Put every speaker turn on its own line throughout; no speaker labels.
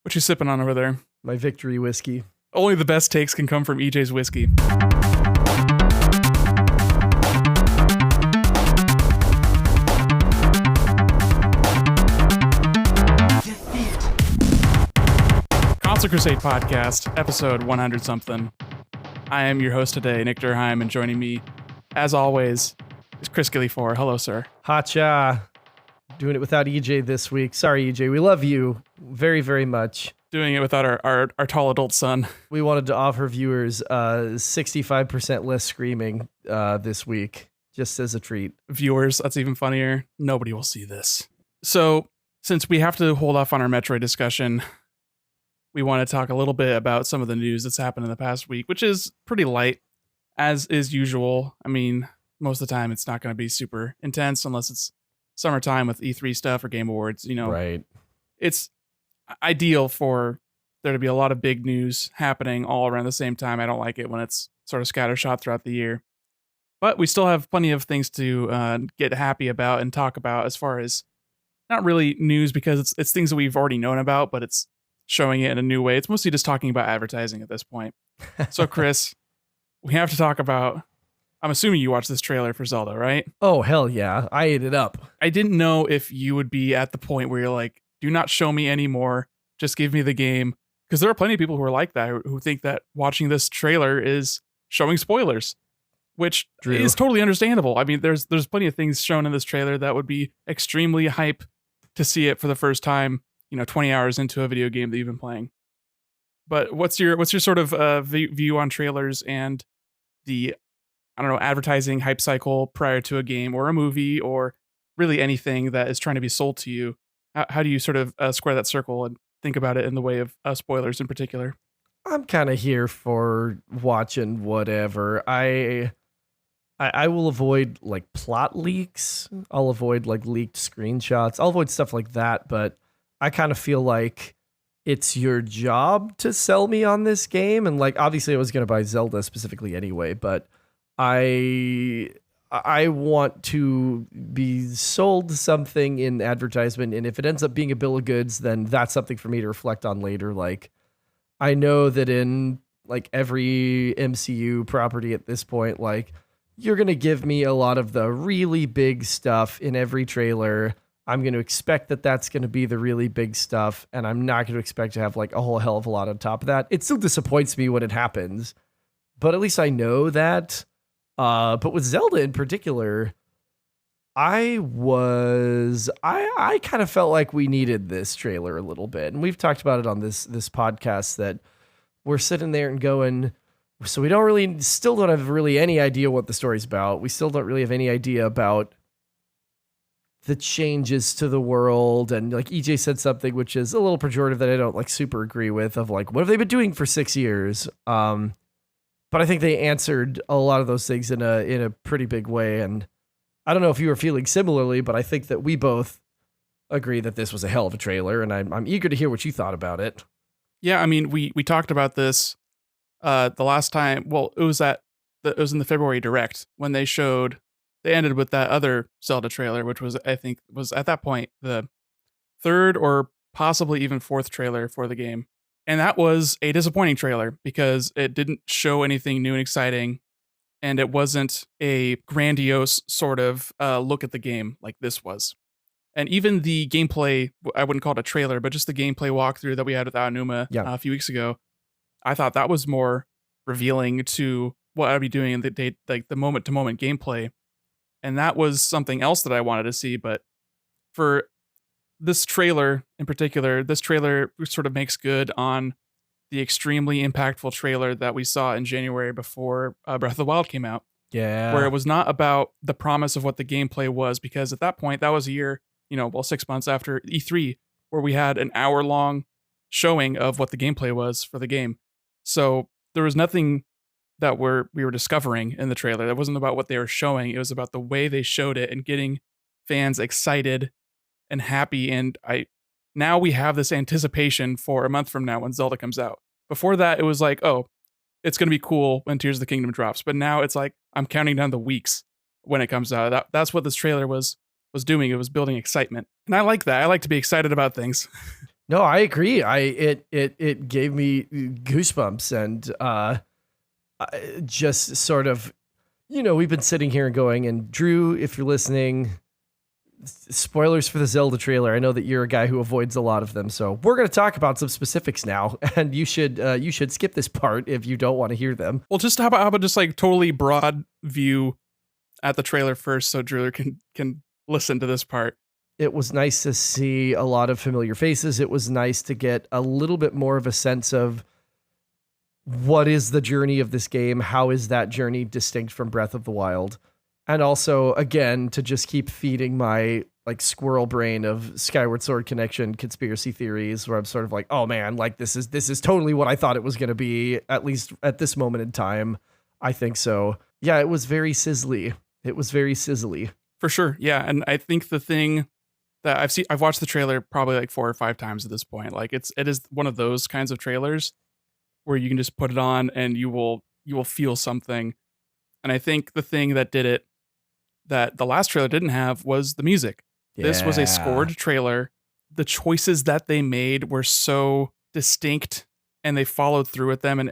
What you sipping on over there?
My victory whiskey.
Only the best takes can come from EJ's whiskey. Console Crusade Podcast, episode 100-something. I am your host today, Nick Durheim, and joining me, as always, is Chris Gillyfor. Hello, sir.
Hacha. Doing it without EJ this week. Sorry, EJ. We love you very, very much.
Doing it without our tall adult son.
We wanted to offer viewers 65% less screaming this week, just as a treat.
Viewers, that's even funnier. Nobody will see this. So, since we have to hold off on our Metroid discussion, we want to talk a little bit about some of the news that's happened in the past week, which is pretty light, as is usual. I mean, most of the time it's not going to be super intense unless it's summertime with E3 stuff or Game Awards, you know.
Right.
It's ideal for there to be a lot of big news happening all around the same time. I don't like it when it's sort of scattershot throughout the year. But we still have plenty of things to get happy about and talk about, as far as not really news, because it's things that we've already known about, but it's showing it in a new way. It's mostly just talking about advertising at this point. So, Chris, we have to talk about, I'm assuming you watched this trailer for Zelda, right?
Oh, hell yeah. I ate it up.
I didn't know if you would be at the point where you're like, do not show me anymore. Just give me the game. Because there are plenty of people who are like that, who think that watching this trailer is showing spoilers, which is totally understandable. I mean, there's plenty of things shown in this trailer that would be extremely hype to see it for the first time, 20 hours into a video game that you've been playing. But what's your sort of view on trailers and the, I don't know, advertising hype cycle prior to a game or a movie or really anything that is trying to be sold to you? How do you sort of square that circle and think about it in the way of spoilers in particular?
I'm kind of here for watching whatever. I will avoid like plot leaks. I'll avoid like leaked screenshots. I'll avoid stuff like that. But I kind of feel like it's your job to sell me on this game. And like, obviously I was going to buy Zelda specifically anyway, but I want to be sold something in advertisement, and if it ends up being a bill of goods, then that's something for me to reflect on later. Like, I know that in like every MCU property at this point, like, you're going to give me a lot of the really big stuff in every trailer. I'm going to expect that that's going to be the really big stuff, and I'm not going to expect to have like a whole hell of a lot on top of that. It still disappoints me when it happens, but at least I know that. But with Zelda in particular, I kind of felt like we needed this trailer a little bit. And we've talked about it on this podcast, that we're sitting there and going, so we still don't have really any idea what the story's about. We still don't really have any idea about the changes to the world. And like EJ said something, which is a little pejorative that I don't like super agree with, of like, what have they been doing for 6 years? But I think they answered a lot of those things in a pretty big way. And I don't know if you were feeling similarly, but I think that we both agree that this was a hell of a trailer, and I'm eager to hear what you thought about it.
Yeah, I mean, we talked about this the last time. Well, it was in the February Direct when they ended with that other Zelda trailer, which was, I think, was at that point the third or possibly even fourth trailer for the game. And that was a disappointing trailer because it didn't show anything new and exciting, and it wasn't a grandiose sort of look at the game like this was. And even the gameplay, I wouldn't call it a trailer, but just the gameplay walkthrough that we had with Aonuma a few weeks ago, I thought that was more revealing to what I'd be doing in the moment-to-moment gameplay. And that was something else that I wanted to see, but for this trailer in particular, this trailer sort of makes good on the extremely impactful trailer that we saw in January before Breath of the Wild came out.
Yeah.
Where it was not about the promise of what the gameplay was, because at that point, that was a year, 6 months after E3, where we had an hour-long showing of what the gameplay was for the game. So there was nothing that we were discovering in the trailer. That wasn't about what they were showing. It was about the way they showed it and getting fans excited and happy, and now we have this anticipation for a month from now when Zelda comes out. Before that, it was like, oh, it's going to be cool when Tears of the Kingdom drops. But now it's like, I'm counting down the weeks when it comes out. That's what this trailer was doing. It was building excitement. And I like that. I like to be excited about things.
No, I agree. It gave me goosebumps, and just sort of, we've been sitting here and going, and Drew, if you're listening, spoilers for the Zelda trailer. I know that you're a guy who avoids a lot of them, so we're going to talk about some specifics now, and you should skip this part if you don't want to hear them.
Well, just how about just like totally broad view at the trailer first, so Drew can listen to this part.
It was nice to see a lot of familiar faces. It was nice to get a little bit more of a sense of what is the journey of this game? How is that journey distinct from Breath of the Wild? And also, again, to just keep feeding my like squirrel brain of Skyward Sword connection conspiracy theories, where I'm sort of like, oh man, like this is totally what I thought it was going to be, at least at this moment in time. I think so. Yeah, it was very sizzly. It was very sizzly.
For sure. Yeah. And I think the thing that I've watched the trailer probably like 4 or 5 times at this point. Like it is one of those kinds of trailers where you can just put it on and you will feel something. And I think the thing that did it that the last trailer didn't have was the music. Yeah. This was a scored trailer. The choices that they made were so distinct and they followed through with them, and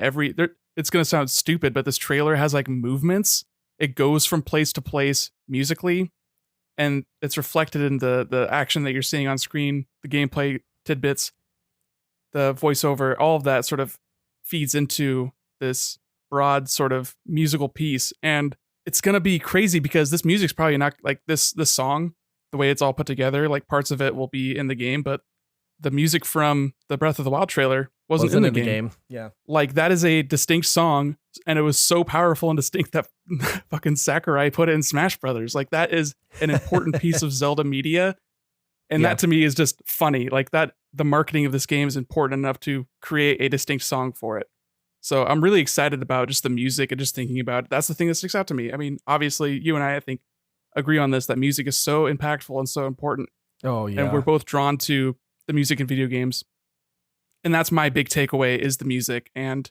it's going to sound stupid, but this trailer has like movements. It goes from place to place musically, and it's reflected in the action that you're seeing on screen, the gameplay tidbits, the voiceover, all of that sort of feeds into this broad sort of musical piece. And it's going to be crazy because this music's probably not like this song, the way it's all put together, like parts of it will be in the game, but the music from the Breath of the Wild trailer wasn't in the game.
Yeah.
Like that is a distinct song, and it was so powerful and distinct that fucking Sakurai put it in Smash Brothers. Like that is an important piece of Zelda media. And that to me is just funny. Like that the marketing of this game is important enough to create a distinct song for it. So I'm really excited about just the music and just thinking about it. That's the thing that sticks out to me. I mean, obviously you and I think agree on this, that music is so impactful and so important.
Oh yeah.
And we're both drawn to the music in video games. And that's my big takeaway is the music. And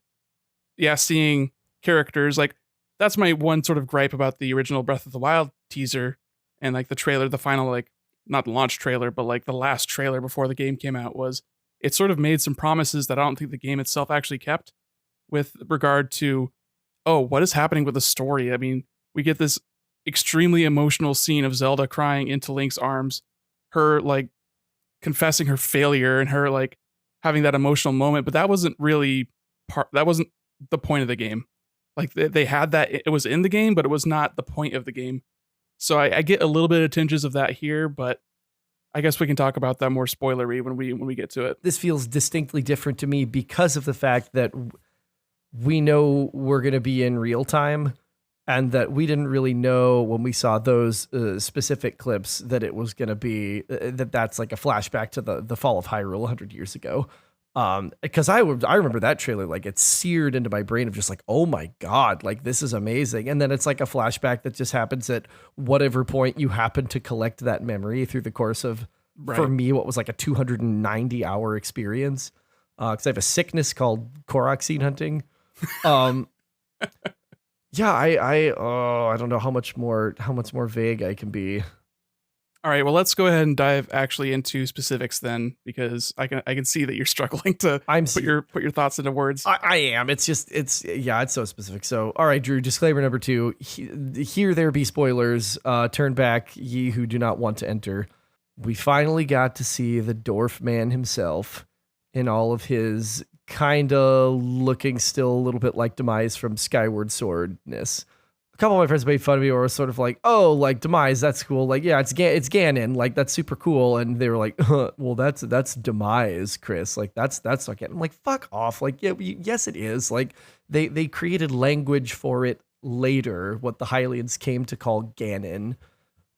yeah, seeing characters, like that's my one sort of gripe about the original Breath of the Wild teaser and like the trailer, the final, like not launch trailer, but like the last trailer before the game came out, was it sort of made some promises that I don't think the game itself actually kept with regard to, oh, what is happening with the story? I mean, we get this extremely emotional scene of Zelda crying into Link's arms, her like confessing her failure and her like having that emotional moment, but that wasn't really that wasn't the point of the game. Like they had that, it was in the game, but it was not the point of the game. So I get a little bit of tinges of that here, but I guess we can talk about that more spoilery when we get to it.
This feels distinctly different to me because of the fact that we know we're going to be in real time, and that we didn't really know when we saw those specific clips that it was going to be that's like a flashback to the fall of Hyrule 100 years ago. Because I remember that trailer, like it seared into my brain of just like, oh my God, like this is amazing. And then it's like a flashback that just happens at whatever point you happen to collect that memory through the course of, for me, what was like a 290 hour experience. Cause I have a sickness called Korok seed hunting. Yeah, I don't know how much more vague I can be.
All right, well, let's go ahead and dive actually into specifics then, because I can see that you're struggling to put your thoughts into words.
I am. It's so specific. So, all right, Drew, disclaimer number 2, here there be spoilers. Turn back, ye who do not want to enter. We finally got to see the dwarf man himself in all of his kind of looking still a little bit like Demise from Skyward Swordness. A couple of my friends made fun of me, or was sort of like, "Oh, like Demise, that's cool. Like, yeah, it's Ganon. Like, that's super cool." And they were like, "Well, that's Demise, Chris. Like, that's not Ganon." I'm like, "Fuck off!" Like, yeah, yes, it is. Like, they created language for it later. What the Hylians came to call Ganon,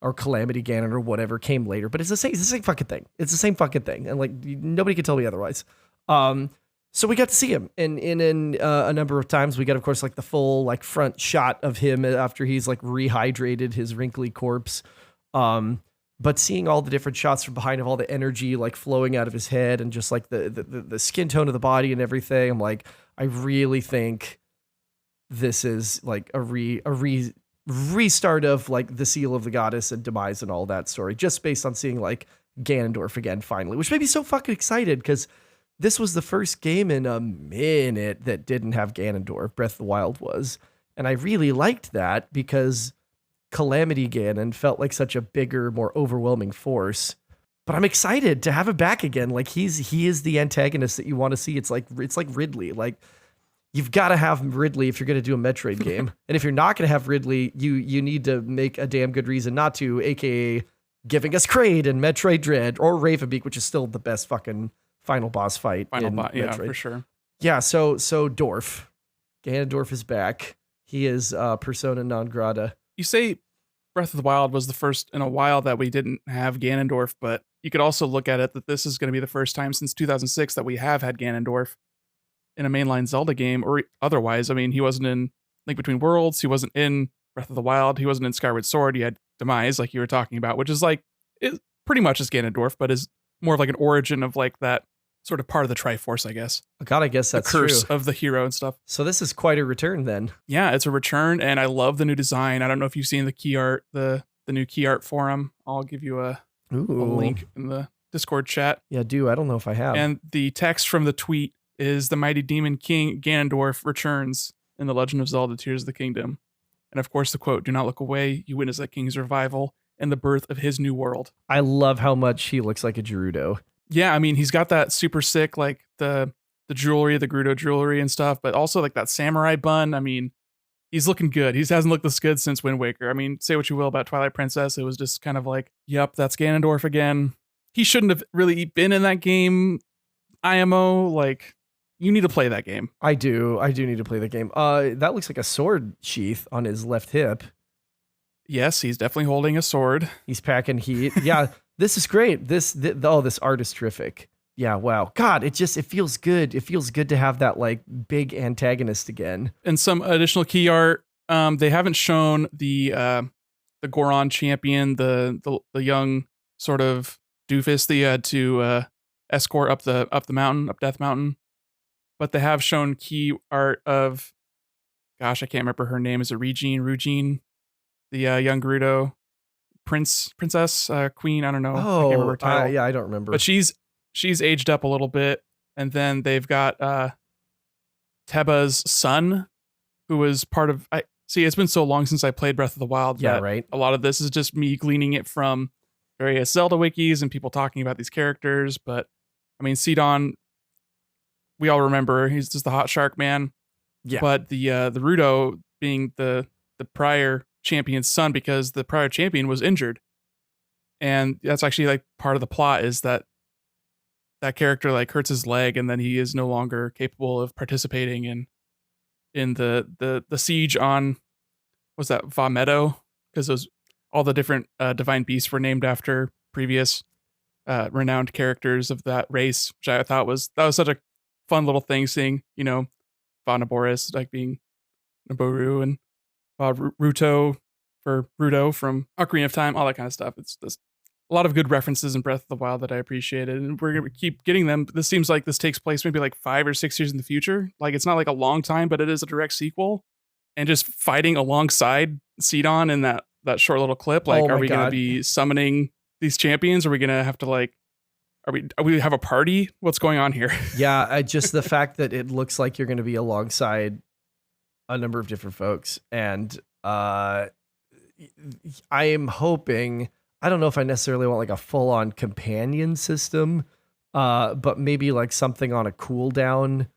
or Calamity Ganon, or whatever came later. But it's the same fucking thing. It's the same fucking thing. And like, nobody can tell me otherwise. So we got to see him, and in a number of times we got, of course, like the full like front shot of him after he's like rehydrated his wrinkly corpse. But seeing all the different shots from behind of all the energy like flowing out of his head, and just like the skin tone of the body and everything, I'm like, I really think this is like a restart of like the Seal of the Goddess and Demise and all that story, just based on seeing like Ganondorf again finally, which made me so fucking excited because this was the first game in a minute that didn't have Ganondorf. Breath of the Wild was. And I really liked that because Calamity Ganon felt like such a bigger, more overwhelming force. But I'm excited to have him back again. Like he is the antagonist that you want to see. It's like Ridley. Like you've got to have Ridley if you're going to do a Metroid game. And if you're not going to have Ridley, you need to make a damn good reason not to, aka giving us Kraid and Metroid Dread or Ravenbeak, which is still the best fucking final boss fight.
Yeah, for sure.
Yeah, so Dorf. Ganondorf is back. He is persona non grata.
You say Breath of the Wild was the first in a while that we didn't have Ganondorf, but you could also look at it that this is going to be the first time since 2006 that we have had Ganondorf in a mainline Zelda game or otherwise. I mean, he wasn't in Link Between Worlds. He wasn't in Breath of the Wild. He wasn't in Skyward Sword. He had Demise, like you were talking about, which is like, it pretty much is Ganondorf, but is more of like an origin of like that sort of part of the Triforce, I guess.
God, I guess that's
the curse
true.
of the hero and stuff.
So this is quite a return then.
Yeah, it's a return, and I love the new design. I don't know if you've seen the key art, the new key art forum. I'll give you a link in the Discord chat.
Yeah, I don't know if I have.
And the text from the tweet is the mighty demon king Ganondorf returns in The Legend of Zelda Tears of the Kingdom. And of course the quote, "Do not look away, you witness that king's revival and the birth of his new world."
I love how much he looks like a Gerudo.
Yeah, I mean, he's got that super sick, like the jewelry, the Gerudo jewelry and stuff, but also like that samurai bun. I mean, he's looking good. He hasn't looked this good since Wind Waker. I mean, say what you will about Twilight Princess. It was just kind of like, yep, that's Ganondorf again. He shouldn't have really been in that game. IMO, like, you need to play that game.
I do need to play the game. That looks like a sword sheath on his left hip.
Yes, he's definitely holding a sword.
He's packing heat. Yeah, this is great. This art is terrific. Yeah, wow. God, it feels good. It feels good to have that like big antagonist again.
And some additional key art. They haven't shown the Goron champion, the young sort of doofus that you had to escort up the mountain, up Death Mountain. But they have shown key art of, gosh, I can't remember her name. Is it Rugine? The young Gerudo princess, queen. I don't know. I can't remember her title.
Yeah, I don't remember.
But she's aged up a little bit, and then they've got Teba's son, who was part of. It's been so long since I played Breath of the Wild.
Yeah, right.
A lot of this is just me gleaning it from various Zelda wikis and people talking about these characters. But I mean, Sidon, we all remember he's just the hot shark man.
Yeah.
But the Rudo being the prior champion's son, because the prior champion was injured, and that's actually like part of the plot is that character like hurts his leg, and then he is no longer capable of participating in the siege on, was that Va Meadow? Because those all the different divine beasts were named after previous renowned characters of that race, which I thought was such a fun little thing, seeing, you know, Va Naboris like being Naboru, and Ruto for Rudo from Ocarina of Time, all that kind of stuff. It's just a lot of good references in Breath of the Wild that I appreciated, and we're going to keep getting them. This seems like this takes place maybe like 5 or 6 years in the future. Like, it's not like a long time, but it is a direct sequel, and just fighting alongside Sidon in that short little clip. Like, are we going to be summoning these champions? Are we going to have to like, are we have a party? What's going on here?
Yeah, just the fact that it looks like you're going to be alongside a number of different folks, and I am hoping, I don't know if I necessarily want like a full-on companion system, but maybe like something on a cooldown,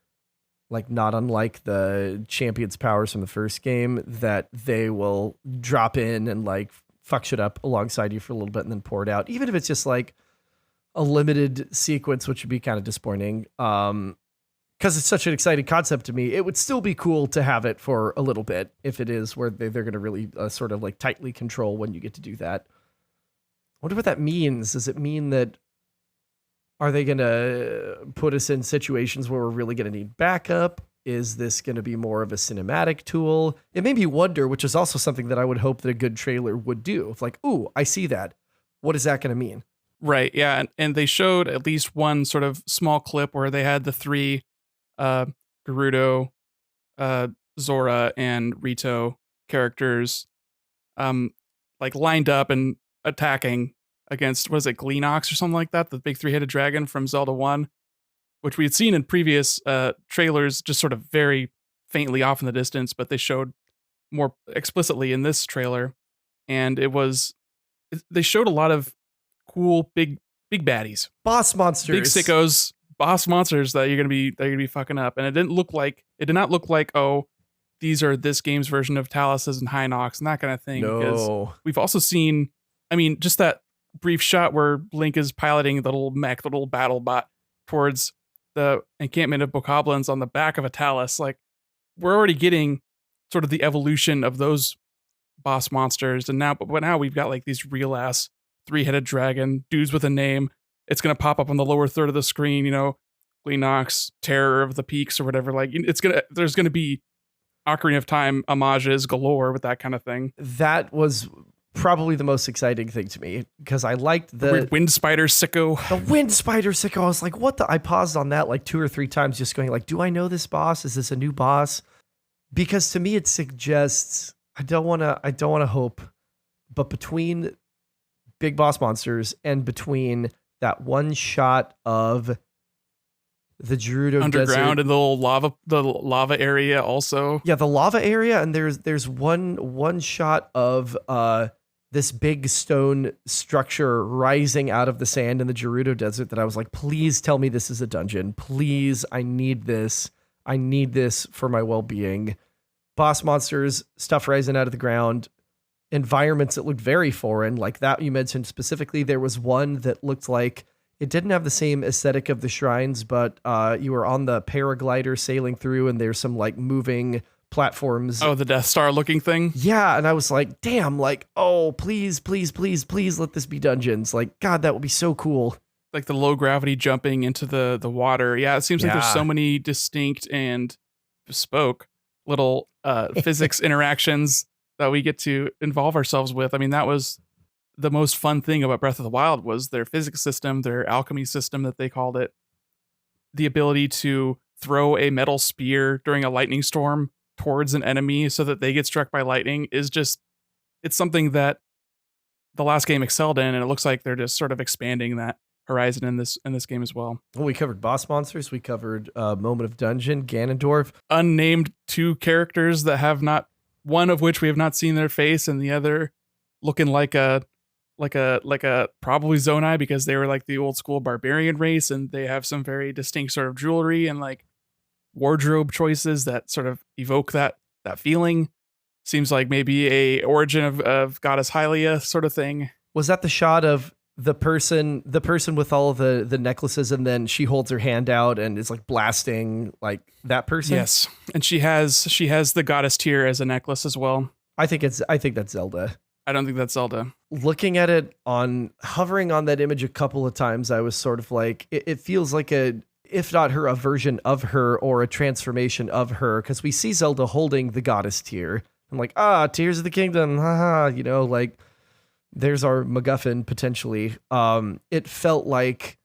like not unlike the champion's powers from the first game, that they will drop in and like fuck shit up alongside you for a little bit and then pour it out, even if it's just like a limited sequence, which would be kind of disappointing. Because it's such an exciting concept to me, it would still be cool to have it for a little bit if it is where they're going to really sort of like tightly control when you get to do that. I wonder what that means. Does it mean that, are they going to put us in situations where we're really going to need backup? Is this going to be more of a cinematic tool? It made me wonder, which is also something that I would hope that a good trailer would do. It's like, ooh, I see that. What is that going to mean?
Right, yeah, and they showed at least one sort of small clip where they had the 3 Gerudo, Zora, and Rito characters like lined up and attacking against, what is it, Gleenox or something like that, the big three-headed dragon from Zelda 1, which we had seen in previous trailers, just sort of very faintly off in the distance, but they showed more explicitly in this trailer. And they showed a lot of cool big baddies,
Boss monsters.
big sickos, boss monsters that you're gonna be fucking up. And it did not look like, oh, these are this game's version of Taluses and Hinox and that kind of thing. Because
No.
we've also seen, I mean, just that brief shot where Link is piloting the little mech, the little battle bot towards the encampment of bokoblins on the back of a Talus. Like, we're already getting sort of the evolution of those boss monsters, and now we've got like these real ass three-headed dragon dudes with a name. It's gonna pop up on the lower third of the screen, Gleenox, Terror of the Peaks or whatever. Like, there's gonna be Ocarina of Time homages galore with that kind of thing.
That was probably the most exciting thing to me, because I liked the
weird wind spider sicko.
The wind spider sicko. I was like, what the? I paused on that like 2 or 3 times, just going like, do I know this boss? Is this a new boss? Because to me, it suggests, I don't want to hope, but between big boss monsters and between that one shot of the Gerudo
underground
desert,
and the lava area also.
Yeah, the lava area, and there's one shot of this big stone structure rising out of the sand in the Gerudo desert that I was like, please tell me this is a dungeon. Please, I need this. I need this for my well-being. Boss monsters, stuff rising out of the ground, environments that looked very foreign, like that you mentioned specifically. There was one that looked like it didn't have the same aesthetic of the shrines, but you were on the paraglider sailing through, and there's some like moving platforms.
Oh, the Death Star looking thing?
Yeah, and I was like, damn, like, oh, please, please, please, please let this be dungeons. Like, God, that would be so cool.
Like the low gravity jumping into the water. Yeah, it seems like there's so many distinct and bespoke little physics interactions that we get to involve ourselves with. I mean, that was the most fun thing about Breath of the Wild, was their physics system, their alchemy system that they called it. The ability to throw a metal spear during a lightning storm towards an enemy so that they get struck by lightning is just, it's something that the last game excelled in, and it looks like they're just sort of expanding that horizon in this game as well.
Well, we covered boss monsters, we covered Moment of Dungeon, Ganondorf.
Unnamed 2 characters that have not, one of which we have not seen their face, and the other looking like a probably Zonai, because they were like the old school barbarian race, and they have some very distinct sort of jewelry and like wardrobe choices that sort of evoke that feeling. Seems like maybe a origin of Goddess Hylia sort of thing.
Was that the shot of the person with all of the necklaces, and then she holds her hand out and is like blasting, like that person?
Yes. And she has the goddess tear as a necklace as well.
I think that's Zelda.
I don't think that's Zelda.
Looking at it, hovering on that image a couple of times, I was sort of like, it feels like if not her, a version of her or a transformation of her, because we see Zelda holding the goddess tear. I'm like, Tears of the Kingdom, haha, like, there's our MacGuffin potentially. It felt like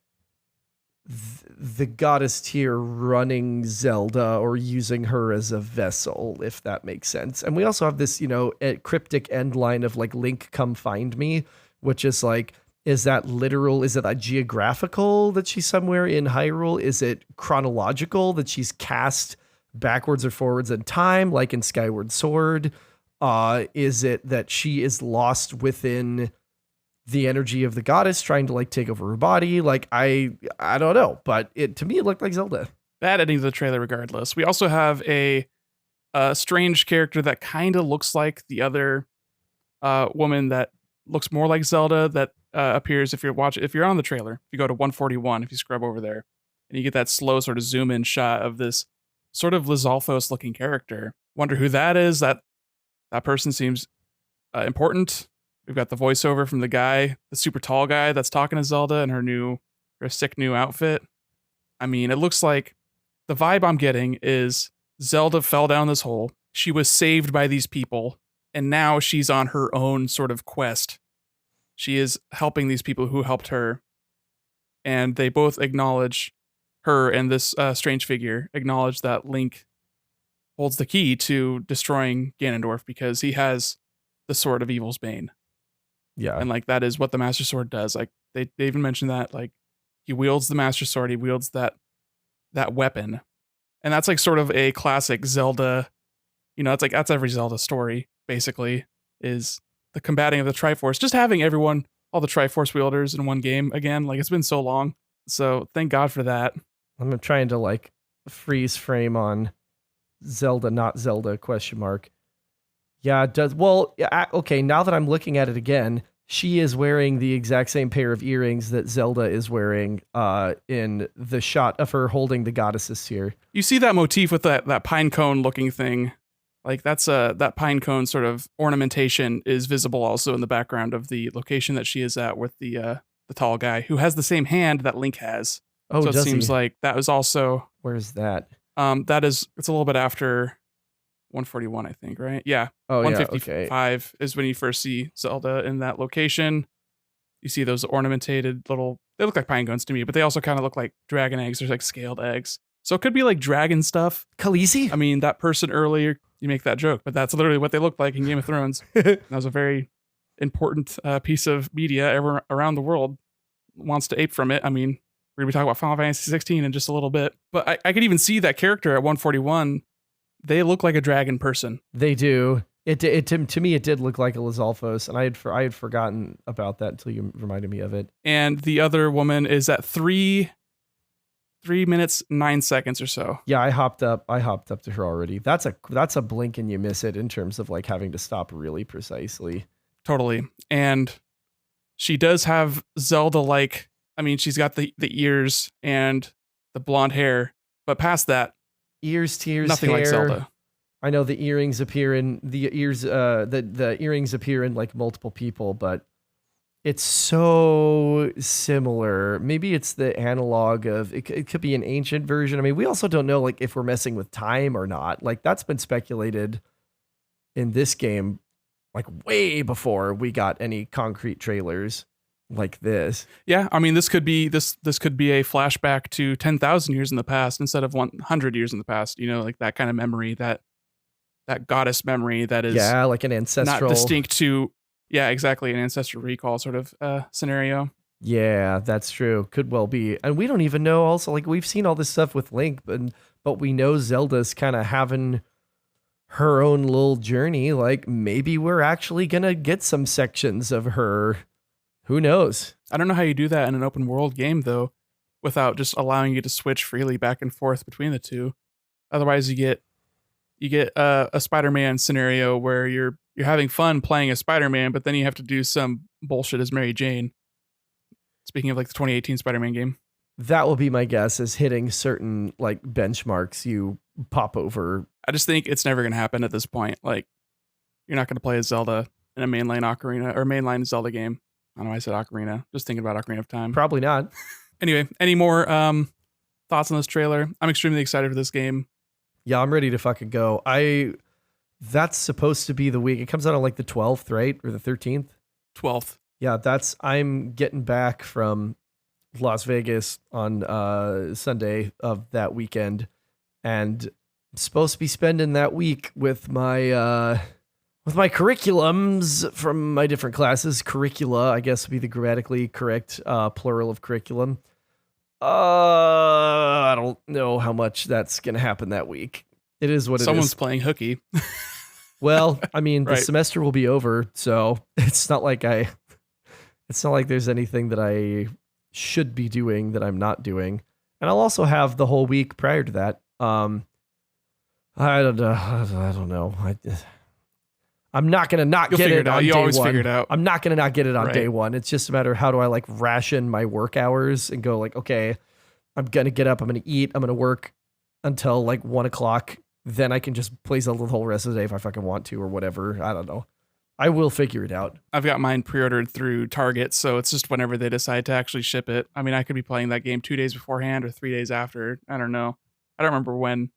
the goddess tier running Zelda or using her as a vessel, if that makes sense. And we also have this, cryptic end line of like, Link, come find me, which is like, is that literal? Is it that geographical that she's somewhere in Hyrule? Is it chronological that she's cast backwards or forwards in time, like in Skyward Sword? Is it that she is lost within the energy of the goddess trying to like take over her body? Like, I don't know, but to me, it looked like Zelda.
Bad ending to the trailer regardless. We also have a strange character that kind of looks like the other woman that looks more like Zelda that appears if you're on the trailer. If you go to 141, if you scrub over there, and you get that slow sort of zoom in shot of this sort of Lizalfos looking character. Wonder who that is. That person seems important. We've got the voiceover from the guy, the super tall guy that's talking to Zelda in her sick new outfit. I mean, it looks like the vibe I'm getting is Zelda fell down this hole. She was saved by these people, and now she's on her own sort of quest. She is helping these people who helped her, and they both acknowledge, her and this strange figure acknowledge that Link holds the key to destroying Ganondorf because he has the Sword of Evil's Bane.
Yeah.
And like that is what the Master Sword does. Like they even mentioned that like he wields the Master Sword, he wields that weapon. And that's like sort of a classic Zelda, you know, it's like that's every Zelda story, basically, is the combating of the Triforce. Just having everyone, all the Triforce wielders in one game again. Like it's been so long. So thank God for that.
I'm trying to like freeze frame on Zelda, not Zelda, question mark. Yeah, it does. Well, okay, now that I'm looking at it again, she is wearing the exact same pair of earrings that Zelda is wearing in the shot of her holding the goddesses here.
You see that motif with that pine cone looking thing. Like that's that pine cone sort of ornamentation is visible also in the background of the location that she is at with the tall guy who has the same hand that Link has.
Oh,
so it
does
seems
he?
like that was also
Where's that?
it's a little bit after 141, I think, right? Yeah.
Oh,
155 is when you first see Zelda in that location. You see those ornamented they look like pine cones to me, but they also kind of look like dragon eggs. There's like scaled eggs. So it could be like dragon stuff.
Khaleesi?
I mean, that person earlier, you make that joke, but that's literally what they look like in Game of Thrones. That was a very important piece of media around the world wants to ape from it. I mean, we're going to be talking about Final Fantasy 16 in just a little bit, but I could even see that character at 141. They look like a dragon person.
They do. To me, it did look like a Lizalfos, and I had forgotten about that until you reminded me of it.
And the other woman is at 3 minutes 9 seconds or so.
Yeah, I hopped up to her already. That's a blink and you miss it in terms of like having to stop really precisely.
Totally. And she does have Zelda like, I mean, she's got the ears and the blonde hair, but past that,
ears, tears,
nothing
hair.
like Zelda.
I know the earrings appear in the ears. The earrings appear in like multiple people, but it's so similar. Maybe it's the analog of it. It could be an ancient version. I mean, we also don't know like if we're messing with time or not. Like that's been speculated in this game, like way before we got any concrete trailers like this.
Yeah, I mean, this could be a flashback to 10,000 years in the past instead of 100 years in the past. You know, like that kind of memory, that goddess memory that is
like an ancestral,
not distinct to. Yeah, exactly, an ancestral recall sort of scenario.
Yeah, that's true. Could well be. And we don't even know also, like we've seen all this stuff with Link, but we know Zelda's kind of having her own little journey. Like maybe we're actually going to get some sections of her. Who knows?
I don't know how you do that in an open world game though, without just allowing you to switch freely back and forth between the two. Otherwise you get a Spider-Man scenario where you're having fun playing as Spider-Man, but then you have to do some bullshit as Mary Jane. Speaking of like the 2018 Spider-Man game.
That will be my guess, is hitting certain like benchmarks you pop over.
I just think it's never going to happen at this point. Like you're not going to play as Zelda in a mainline Ocarina or mainline Zelda game. I don't know why I said Ocarina. Just thinking about Ocarina of Time.
Probably not.
Anyway, any more thoughts on this trailer? I'm extremely excited for this game.
Yeah, I'm ready to fucking go. That's supposed to be the week. It comes out on like the 12th, right? Or the 13th?
12th.
Yeah, I'm getting back from Las Vegas on Sunday of that weekend. And I'm supposed to be spending that week with my curriculums from my different classes. Curricula, I guess, would be the grammatically correct plural of curriculum. I don't know how much that's going to happen that week. It is what
Someone's
it is.
playing hooky.
Well, I mean, the
Right.
semester will be over, so it's not like there's anything that I should be doing that I'm not doing. And I'll also have the whole week prior to that. I don't know. I'm not gonna not
You'll
get
figure
it
it out.
on
You
day
always
one.
figure it out.
I'm not gonna not get it on
Right.
day one. It's just a matter of how do I like ration my work hours and go like, okay, I'm gonna get up, I'm gonna eat, I'm gonna work until like 1 o'clock. Then I can just play Zelda the whole rest of the day if I fucking want to or whatever. I don't know. I will figure it out.
I've got mine pre-ordered through Target, so it's just whenever they decide to actually ship it. I mean, I could be playing that game 2 days beforehand or 3 days after. I don't know. I don't remember when.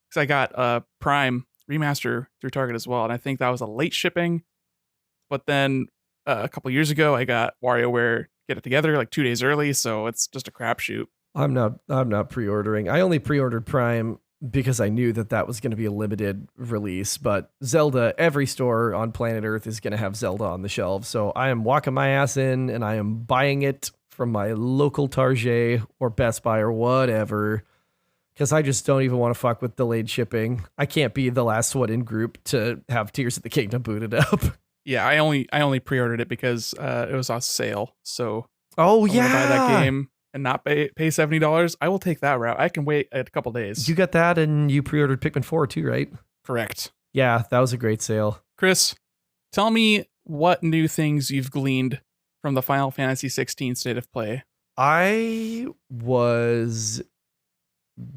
Because I got Prime Remaster through Target as well, and I think that was a late shipping. But then a couple years ago, I got WarioWare Get It Together like 2 days early, so it's just a crapshoot.
I'm not pre-ordering. I only pre-ordered Prime because I knew that that was going to be a limited release. But Zelda, every store on planet Earth is going to have Zelda on the shelves. So I am walking my ass in and I am buying it from my local Target or Best Buy or whatever, because I just don't even want to fuck with delayed shipping. I can't be the last one in group to have Tears of the Kingdom booted up.
Yeah, I only pre-ordered it because it was on sale. So
Oh,
I want to buy that
yeah.
game and not pay $70. I will take that route. I can wait a couple days.
You got that, and you pre-ordered Pikmin 4 too, right?
Correct.
Yeah, that was a great sale.
Chris, tell me what new things you've gleaned from the Final Fantasy 16 State of Play.
I was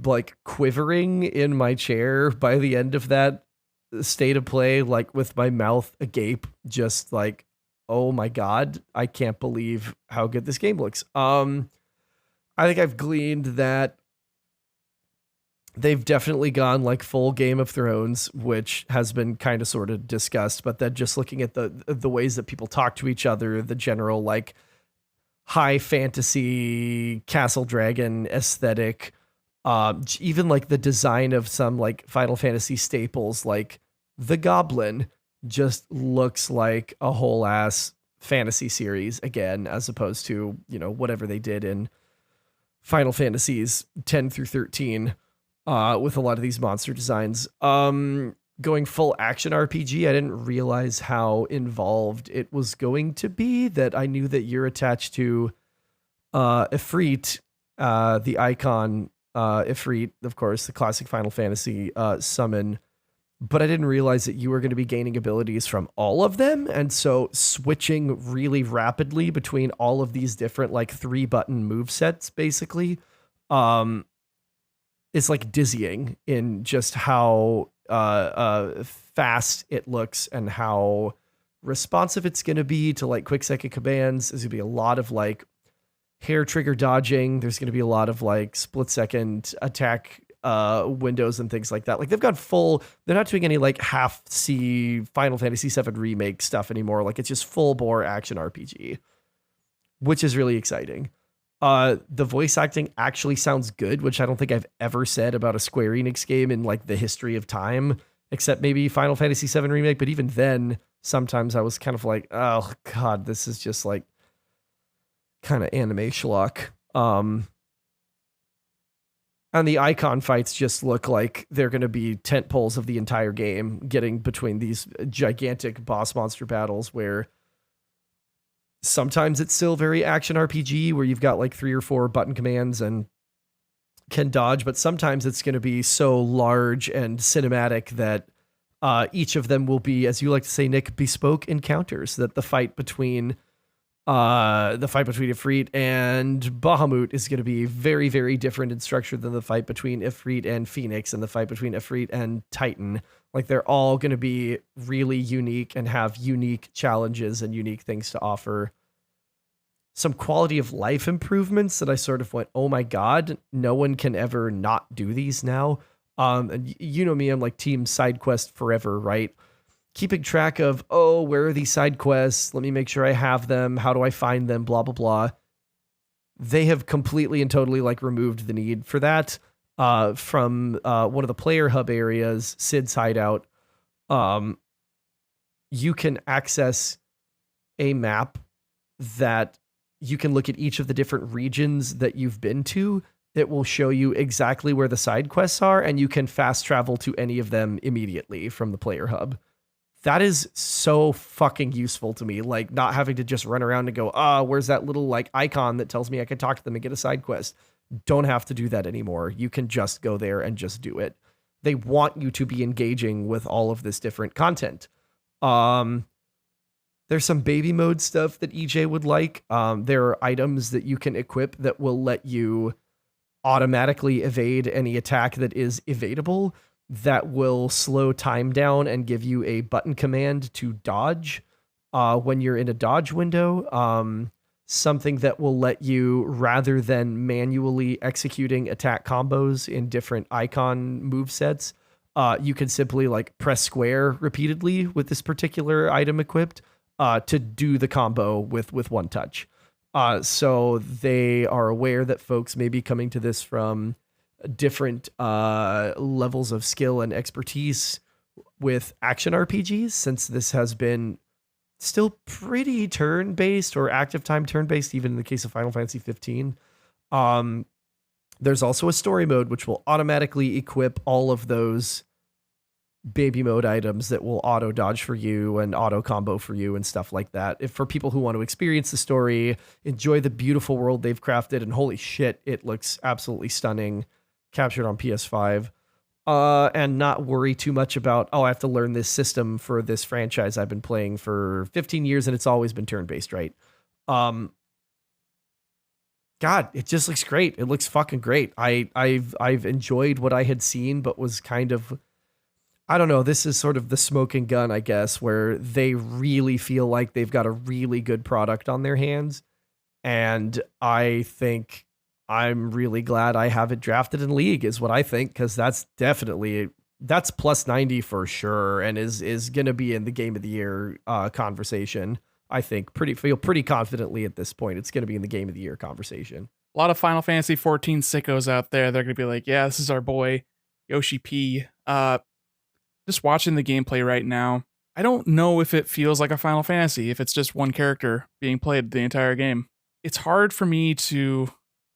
like quivering in my chair by the end of that State of Play, like with my mouth agape, just like, oh my God, I can't believe how good this game looks. I think I've gleaned that they've definitely gone like full Game of Thrones, which has been kind of sort of discussed, but then just looking at the ways that people talk to each other, the general like high fantasy castle dragon aesthetic, even like the design of some like Final Fantasy staples, like the Goblin just looks like a whole ass fantasy series again, as opposed to, you know, whatever they did in Final Fantasies 10 through 13 with a lot of these monster designs. Going full action RPG, I didn't realize how involved it was going to be. That I knew that you're attached to Ifrit, the icon Ifrit, of course, the classic Final Fantasy summon. But I didn't realize that you were going to be gaining abilities from all of them. And so switching really rapidly between all of these different like 3-button move sets, basically, is like dizzying in just how fast it looks and how responsive it's going to be to like quick second commands. There's going to be a lot of like hair trigger dodging. There's going to be a lot of like split second attack windows and things like that. Like they've gone full, they're not doing any like half C Final Fantasy VII remake stuff anymore. Like it's just full bore action RPG, which is really exciting. The voice acting actually sounds good, which I don't think I've ever said about a Square Enix game in like the history of time, except maybe Final Fantasy VII remake. But even then, sometimes I was kind of like, oh God, this is just like kind of anime schlock. And the icon fights just look like they're going to be tent poles of the entire game, getting between these gigantic boss monster battles where sometimes it's still very action RPG where you've got like 3 or 4 button commands and can dodge, but sometimes it's going to be so large and cinematic that each of them will be, as you like to say, Nick, bespoke encounters. That the fight between Ifrit and Bahamut is going to be very, very different in structure than the fight between Ifrit and Phoenix and the fight between Ifrit and Titan. Like they're all going to be really unique and have unique challenges and unique things to offer. Some quality of life improvements that I sort of went, oh my God, no one can ever not do these now. And you know me, I'm like team side quest forever, right? Keeping track of, oh, where are these side quests? Let me make sure I have them. How do I find them? Blah, blah, blah. They have completely and totally like removed the need for that from one of the player hub areas, Sid's hideout. You can access a map that you can look at each of the different regions that you've been to. It will show you exactly where the side quests are, and you can fast travel to any of them immediately from the player hub. That is so fucking useful to me. Like not having to just run around and go, where's that little like icon that tells me I can talk to them and get a side quest? Don't have to do that anymore. You can just go there and just do it. They want you to be engaging with all of this different content. There's some baby mode stuff that EJ would like. There are items that you can equip that will let you automatically evade any attack that is evadable, that will slow time down and give you a button command to dodge when you're in a dodge window. Something that will let you, rather than manually executing attack combos in different icon movesets, you can simply like press square repeatedly with this particular item equipped to do the combo with one touch. So they are aware that folks may be coming to this from different levels of skill and expertise with action RPGs, since this has been still pretty turn based or active time turn based, even in the case of Final Fantasy 15. Um, there's also a story mode which will automatically equip all of those baby mode items that will auto dodge for you and auto combo for you and stuff like that. If for people who want to experience the story, enjoy the beautiful world they've crafted, and holy shit, it looks absolutely stunning, captured on PS5. And not worry too much about, oh, I have to learn this system for this franchise I've been playing for 15 years and it's always been turn-based, right? Um, God, it just looks great. It looks fucking great. I've enjoyed what I had seen, but was kind of, I don't know, this is sort of the smoking gun, I guess, where they really feel like they've got a really good product on their hands. And I think I'm really glad I have it drafted in League, is what I think, because that's plus 90 for sure, and is going to be in the Game of the Year conversation. I think feel pretty confidently at this point it's going to be in the Game of the Year conversation.
A lot of Final Fantasy 14 sickos out there. They're going to be like, yeah, this is our boy Yoshi P. Just watching the gameplay right now, I don't know if it feels like a Final Fantasy, if it's just one character being played the entire game. It's hard for me to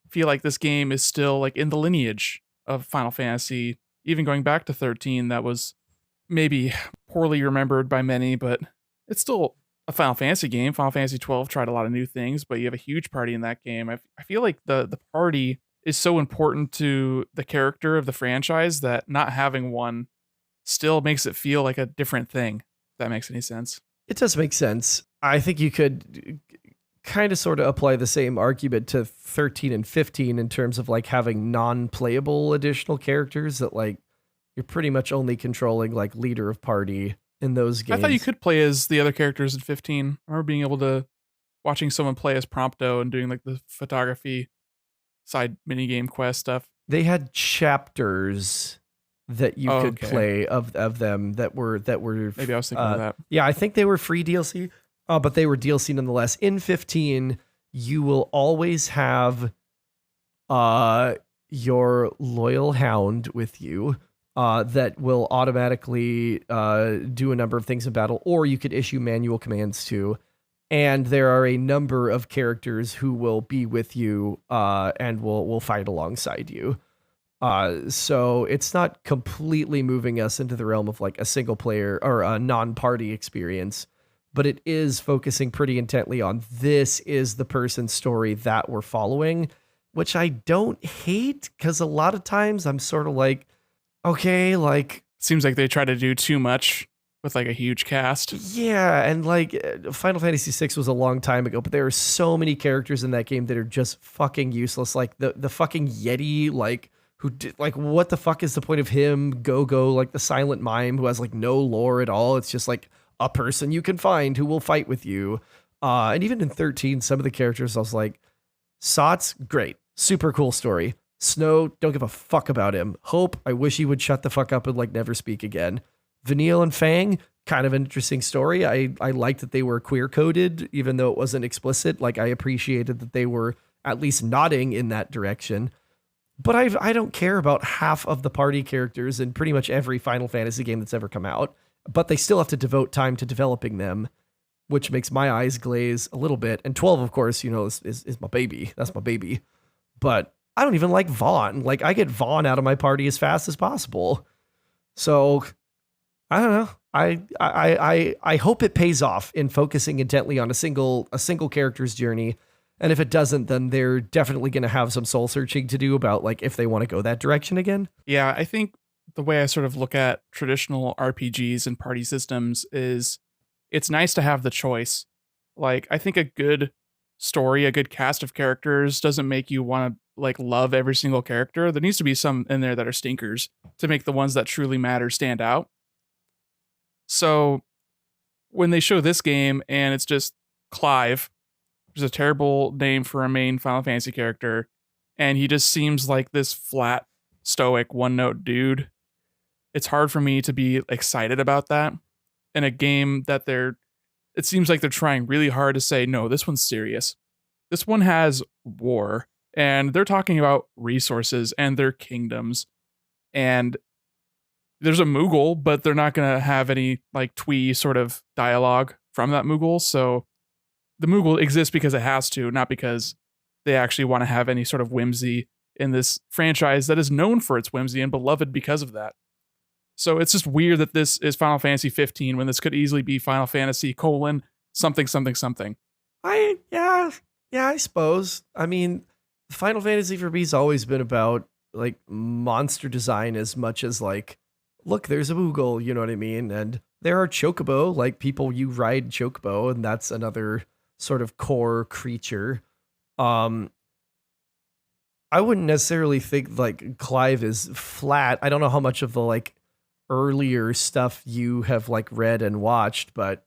feel like this game is still like in the lineage of Final Fantasy, even going back to 13. That was maybe poorly remembered by many, but it's still a Final Fantasy game. Final Fantasy 12 tried a lot of new things, but you have a huge party in that game. I feel like the party is so important to the character of the franchise that not having one still makes it feel like a different thing, if that makes any sense.
It does make sense. I think you could kind of sort of apply the same argument to 13 and 15 in terms of like having non-playable additional characters that like you're pretty much only controlling like leader of party in those games.
I thought you could play as the other characters in 15. I remember being able to watching someone play as Prompto and doing like the photography side minigame quest stuff.
They had chapters that you could play of them that were
maybe I was thinking of that.
Yeah, I think they were free DLC, but they were DLC nonetheless. In 15, you will always have your loyal hound with you that will automatically do a number of things in battle, or you could issue manual commands to. And there are a number of characters who will be with you and will fight alongside you. So it's not completely moving us into the realm of like a single player or a non-party experience, but it is focusing pretty intently on this is the person's story that we're following, which I don't hate, because a lot of times I'm sort of like, okay, like,
seems like they try to do too much with like a huge cast.
Yeah, and like Final Fantasy VI was a long time ago, but there are so many characters in that game that are just fucking useless. Like the fucking Yeti, like, who did, like, what the fuck is the point of him? Go, like the silent mime who has like no lore at all. It's just like a person you can find who will fight with you. And even in 13, some of the characters I was like, Sots, great, super cool story. Snow, don't give a fuck about him. Hope, I wish he would shut the fuck up and like never speak again. Vanille and Fang, kind of an interesting story. I liked that they were queer coded, even though it wasn't explicit. Like I appreciated that they were at least nodding in that direction. But I don't care about half of the party characters in pretty much every Final Fantasy game that's ever come out. But they still have to devote time to developing them, which makes my eyes glaze a little bit. And 12, of course, you know, is my baby. That's my baby. But I don't even like Vaughn. Like I get Vaughn out of my party as fast as possible. So I don't know. I hope it pays off in focusing intently on a single character's journey. And if it doesn't, then they're definitely going to have some soul searching to do about like if they want to go that direction again.
Yeah, I think the way I sort of look at traditional RPGs and party systems is it's nice to have the choice. Like I think a good story, a good cast of characters doesn't make you want to like love every single character. There needs to be some in there that are stinkers to make the ones that truly matter stand out. So when they show this game and it's just Clive, which is a terrible name for a main Final Fantasy character, and he just seems like this flat, stoic, one-note dude, it's hard for me to be excited about that in a game that it seems like they're trying really hard to say, no, this one's serious. This one has war. and they're talking about resources and their kingdoms. And there's a Moogle, but they're not going to have any like twee sort of dialogue from that Moogle. So the Moogle exists because it has to, not because they actually want to have any sort of whimsy in this franchise that is known for its whimsy and beloved because of that. So it's just weird that this is Final Fantasy 15 when this could easily be Final Fantasy : something something something.
Yeah, I suppose. I mean, Final Fantasy for me has always been about like monster design as much as like, look, there's a Moogle, you know what I mean? And there are Chocobo, like people you ride Chocobo, and that's another sort of core creature. I wouldn't necessarily think like Clive is flat. I don't know how much of the like earlier stuff you have like read and watched, but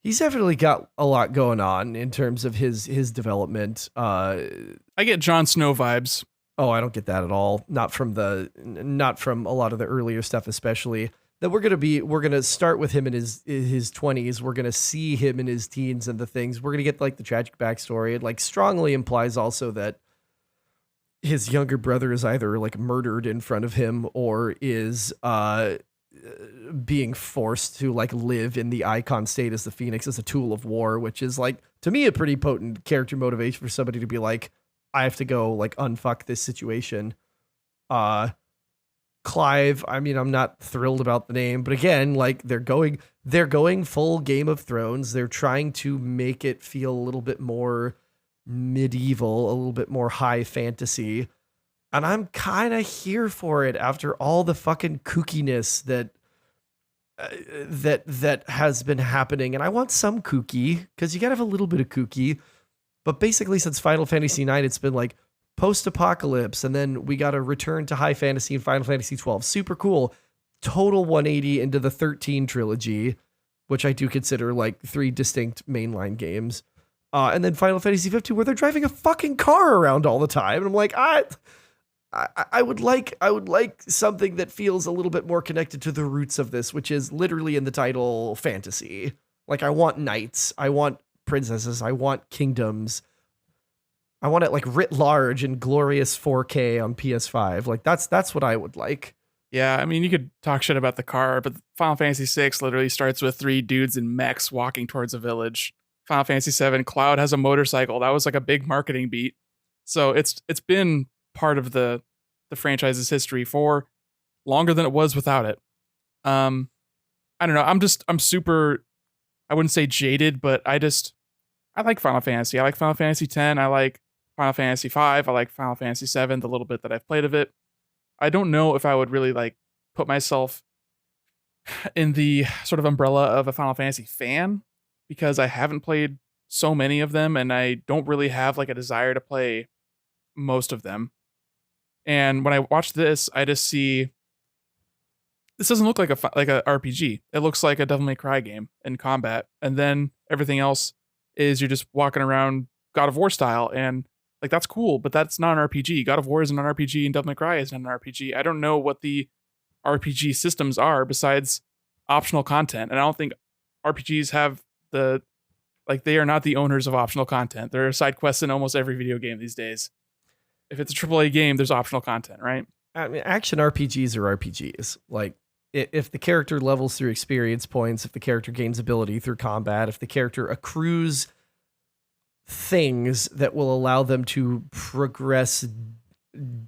he's definitely got a lot going on in terms of his development.
I get Jon Snow vibes.
Oh, I don't get that at all. Not from a lot of the earlier stuff, especially. That we're gonna start with him in his 20s. We're gonna see him in his teens and the things. We're gonna get like the tragic backstory. It like strongly implies also that his younger brother is either like murdered in front of him or is being forced to like live in the icon state as the Phoenix as a tool of war, which is like to me a pretty potent character motivation for somebody to be like, I have to go like unfuck this situation. Clive, I mean, I'm not thrilled about the name, but again, like they're going full Game of Thrones. They're trying to make it feel a little bit more medieval, a little bit more high fantasy. And I'm kind of here for it after all the fucking kookiness that has been happening. And I want some kooky because you gotta have a little bit of kooky. But basically, since Final Fantasy IX, it's been like post-apocalypse, and then we got a return to high fantasy in Final Fantasy 12. Super cool. Total 180 into the 13 trilogy, which I do consider like 3 distinct mainline games. And then Final Fantasy 15, where they're driving a fucking car around all the time. And I'm like, I would like something that feels a little bit more connected to the roots of this, which is literally in the title fantasy. Like I want knights, I want princesses, I want kingdoms. I want it like writ large in glorious 4K on PS5. Like that's what I would like.
Yeah, I mean, you could talk shit about the car, but Final Fantasy 6 literally starts with 3 dudes in mechs walking towards a village. Final Fantasy 7, Cloud has a motorcycle. That was like a big marketing beat. So it's been part of the franchise's history for longer than it was without it. I don't know. I'm super, I wouldn't say jaded, but I like Final Fantasy. I like Final Fantasy 10. I like Final Fantasy 5. I like Final Fantasy 7, the little bit that I've played of it. I don't know if I would really like put myself in the sort of umbrella of a Final Fantasy fan because I haven't played so many of them and I don't really have like a desire to play most of them. And when I watch this, I just see this doesn't look like a RPG. It looks like a Devil May Cry game in combat, and then everything else is you're just walking around God of War style, and like that's cool, but that's not an RPG. God of War isn't an RPG, and Devil May Cry isn't an RPG. I don't know what the RPG systems are besides optional content, and I don't think RPGs have they are not the owners of optional content. There are side quests in almost every video game these days. If it's a AAA game, there's optional content, right?
I mean, action RPGs are RPGs. Like, if the character levels through experience points, if the character gains ability through combat, if the character accrues things that will allow them to progress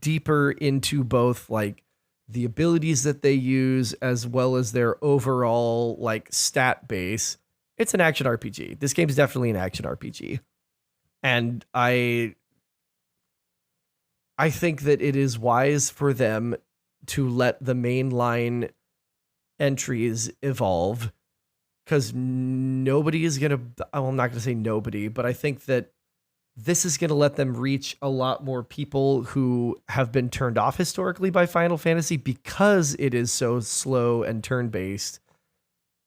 deeper into both like the abilities that they use as well as their overall like stat base, it's an action RPG. This game is definitely an action RPG. And I think that it is wise for them to let the mainline entries evolve because nobody is going to, I'm not going to say nobody, but I think that this is going to let them reach a lot more people who have been turned off historically by Final Fantasy because it is so slow and turn-based,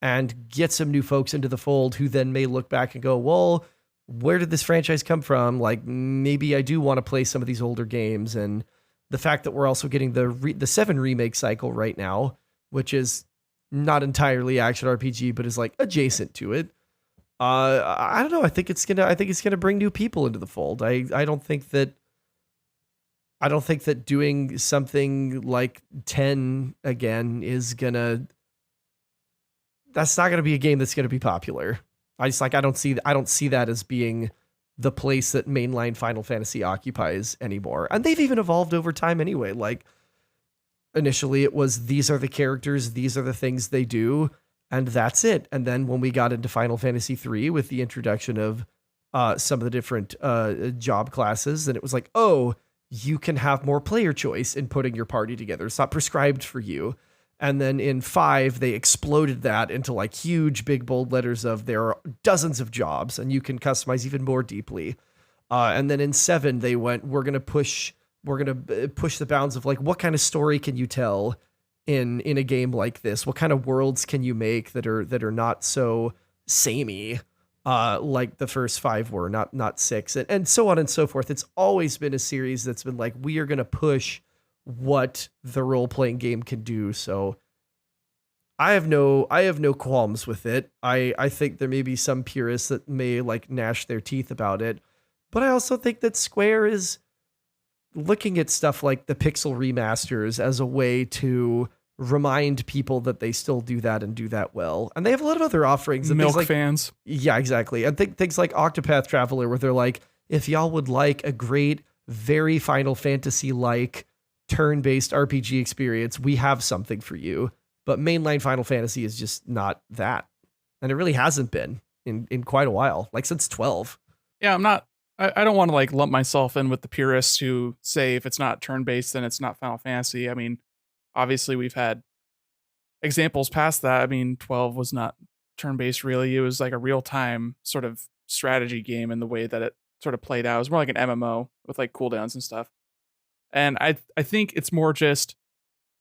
and get some new folks into the fold who then may look back and go, well, where did this franchise come from? Like, maybe I do want to play some of these older games. And the fact that we're also getting the 7 remake cycle right now, which is not entirely action RPG, but is like adjacent to it. I don't know. I think it's gonna bring new people into the fold. I don't think that I don't think that doing something like 10 again is gonna. That's not gonna be a game that's gonna be popular. I don't see that as being the place that mainline Final Fantasy occupies anymore. And they've even evolved over time anyway. Like initially it was these are the characters, these are the things they do, and that's it. And then when we got into Final Fantasy 3 with the introduction of some of the different job classes, then it was like, oh, you can have more player choice in putting your party together. It's not prescribed for you. And then in 5, they exploded that into like huge, big, bold letters of there are dozens of jobs and you can customize even more deeply. And then in 7, they went, we're gonna push the bounds of like what kind of story can you tell in a game like this? What kind of worlds can you make that are not so samey like the first 5 were, not 6, and so on and so forth. It's always been a series that's been like, we are gonna push what the role playing game can do. So I have no qualms with it. I think there may be some purists that may like gnash their teeth about it, but I also think that Square is looking at stuff like the pixel remasters as a way to remind people that they still do that and do that well. And they have a lot of other offerings. And
Milk
like,
fans.
Yeah, exactly. And things like Octopath Traveler, where they're like, if y'all would like a great, very Final Fantasy-like turn-based RPG experience, we have something for you. But mainline Final Fantasy is just not that. And it really hasn't been in quite a while, like since 12.
Yeah, I don't want to like lump myself in with the purists who say if it's not turn-based, then it's not Final Fantasy. I mean, obviously we've had examples past that. I mean, 12 was not turn-based really. It was like a real-time sort of strategy game in the way that it sort of played out. It was more like an MMO with like cooldowns and stuff. And I think it's more just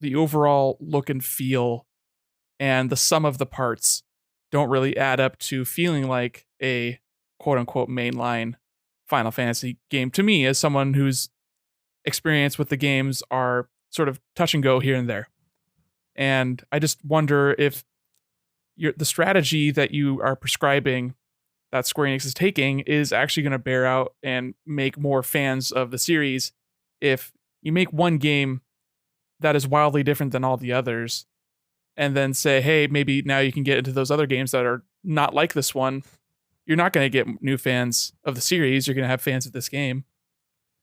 the overall look and feel and the sum of the parts don't really add up to feeling like a quote unquote mainline Final Fantasy game to me, as someone whose experience with the games are sort of touch and go here and there. And I just wonder if the strategy that you are prescribing that Square Enix is taking is actually going to bear out and make more fans of the series if you make one game that is wildly different than all the others and then say, hey, maybe now you can get into those other games that are not like this one. You're not going to get new fans of the series. You're going to have fans of this game.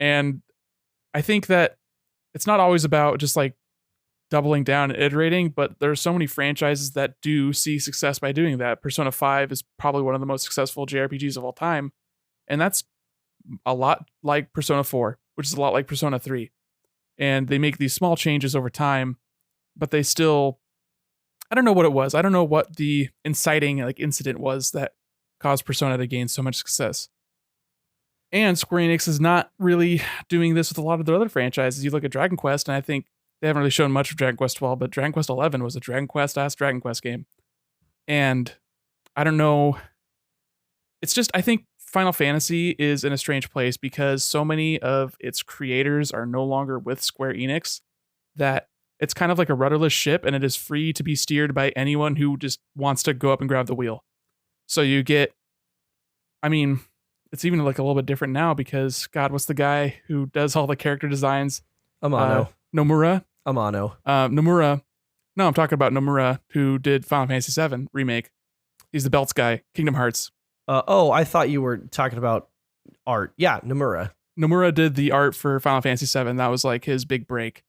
And I think that it's not always about just like doubling down and iterating, but there's so many franchises that do see success by doing that. Persona 5 is probably one of the most successful JRPGs of all time. And that's a lot like Persona 4, which is a lot like Persona 3. And they make these small changes over time, but they still, I don't know what it was. I don't know what the inciting like incident was that caused Persona to gain so much success. And Square Enix is not really doing this with a lot of their other franchises. You look at Dragon Quest, and I think they haven't really shown much of Dragon Quest 12, but Dragon Quest 11 was a Dragon Quest-ass Dragon Quest game. And I don't know. It's just, I think Final Fantasy is in a strange place because so many of its creators are no longer with Square Enix that it's kind of like a rudderless ship and it is free to be steered by anyone who just wants to go up and grab the wheel. So you get, I mean, it's even like a little bit different now because, God, what's the guy who does all the character designs?
Amano.
Nomura?
Amano.
Nomura. No, I'm talking about Nomura, who did Final Fantasy VII Remake. He's the belts guy, Kingdom Hearts.
I thought you were talking about art. Yeah, Nomura.
Nomura did the art for Final Fantasy VII. That was like his big break,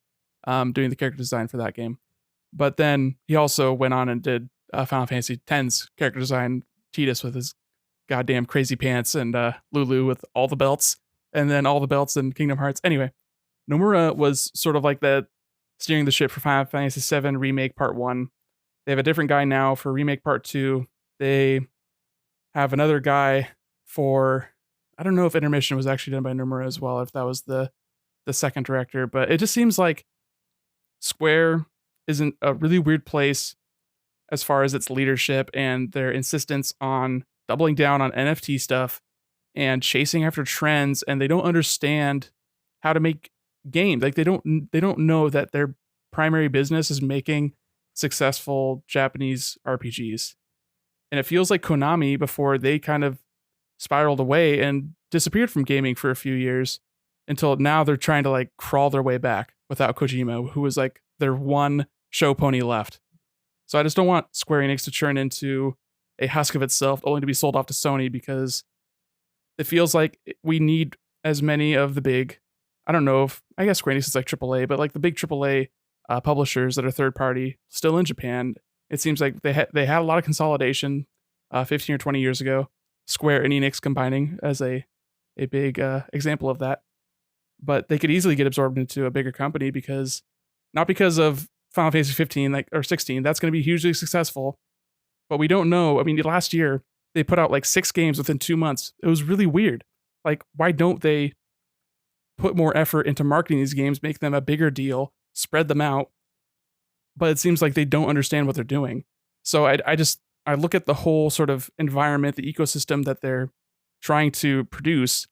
doing the character design for that game. But then he also went on and did Final Fantasy X's character design, Tidus with his goddamn crazy pants and Lulu with all the belts, and then all the belts in Kingdom Hearts. Anyway, Nomura was sort of like the steering the ship for Final Fantasy VII Remake Part 1. They have a different guy now for Remake Part 2. They have another guy for, I don't know if Intermission was actually done by Nomura as well, if that was the second director, but it just seems like Square is in a really weird place as far as its leadership and their insistence on doubling down on NFT stuff and chasing after trends, and they don't understand how to make games. Like they don't know that their primary business is making successful Japanese RPGs. And it feels like Konami, before they kind of spiraled away and disappeared from gaming for a few years, until now they're trying to like crawl their way back without Kojima, who was like their one show pony left. So I just don't want Square Enix to turn into a husk of itself only to be sold off to Sony, because it feels like we need as many of the big, I don't know if, I guess Square Enix is like AAA, but like the big AAA publishers that are third party still in Japan. It seems like they had a lot of consolidation 15 or 20 years ago. Square and Enix combining as a big example of that. But they could easily get absorbed into a bigger company, because not because of Final Fantasy 15 like or 16, that's going to be hugely successful. But we don't know. I mean, last year they put out like 6 games within 2 months. It was really weird. Like, why don't they put more effort into marketing these games, make them a bigger deal, spread them out? But it seems like they don't understand what they're doing. So I look at the whole sort of environment, the ecosystem that they're trying to produce,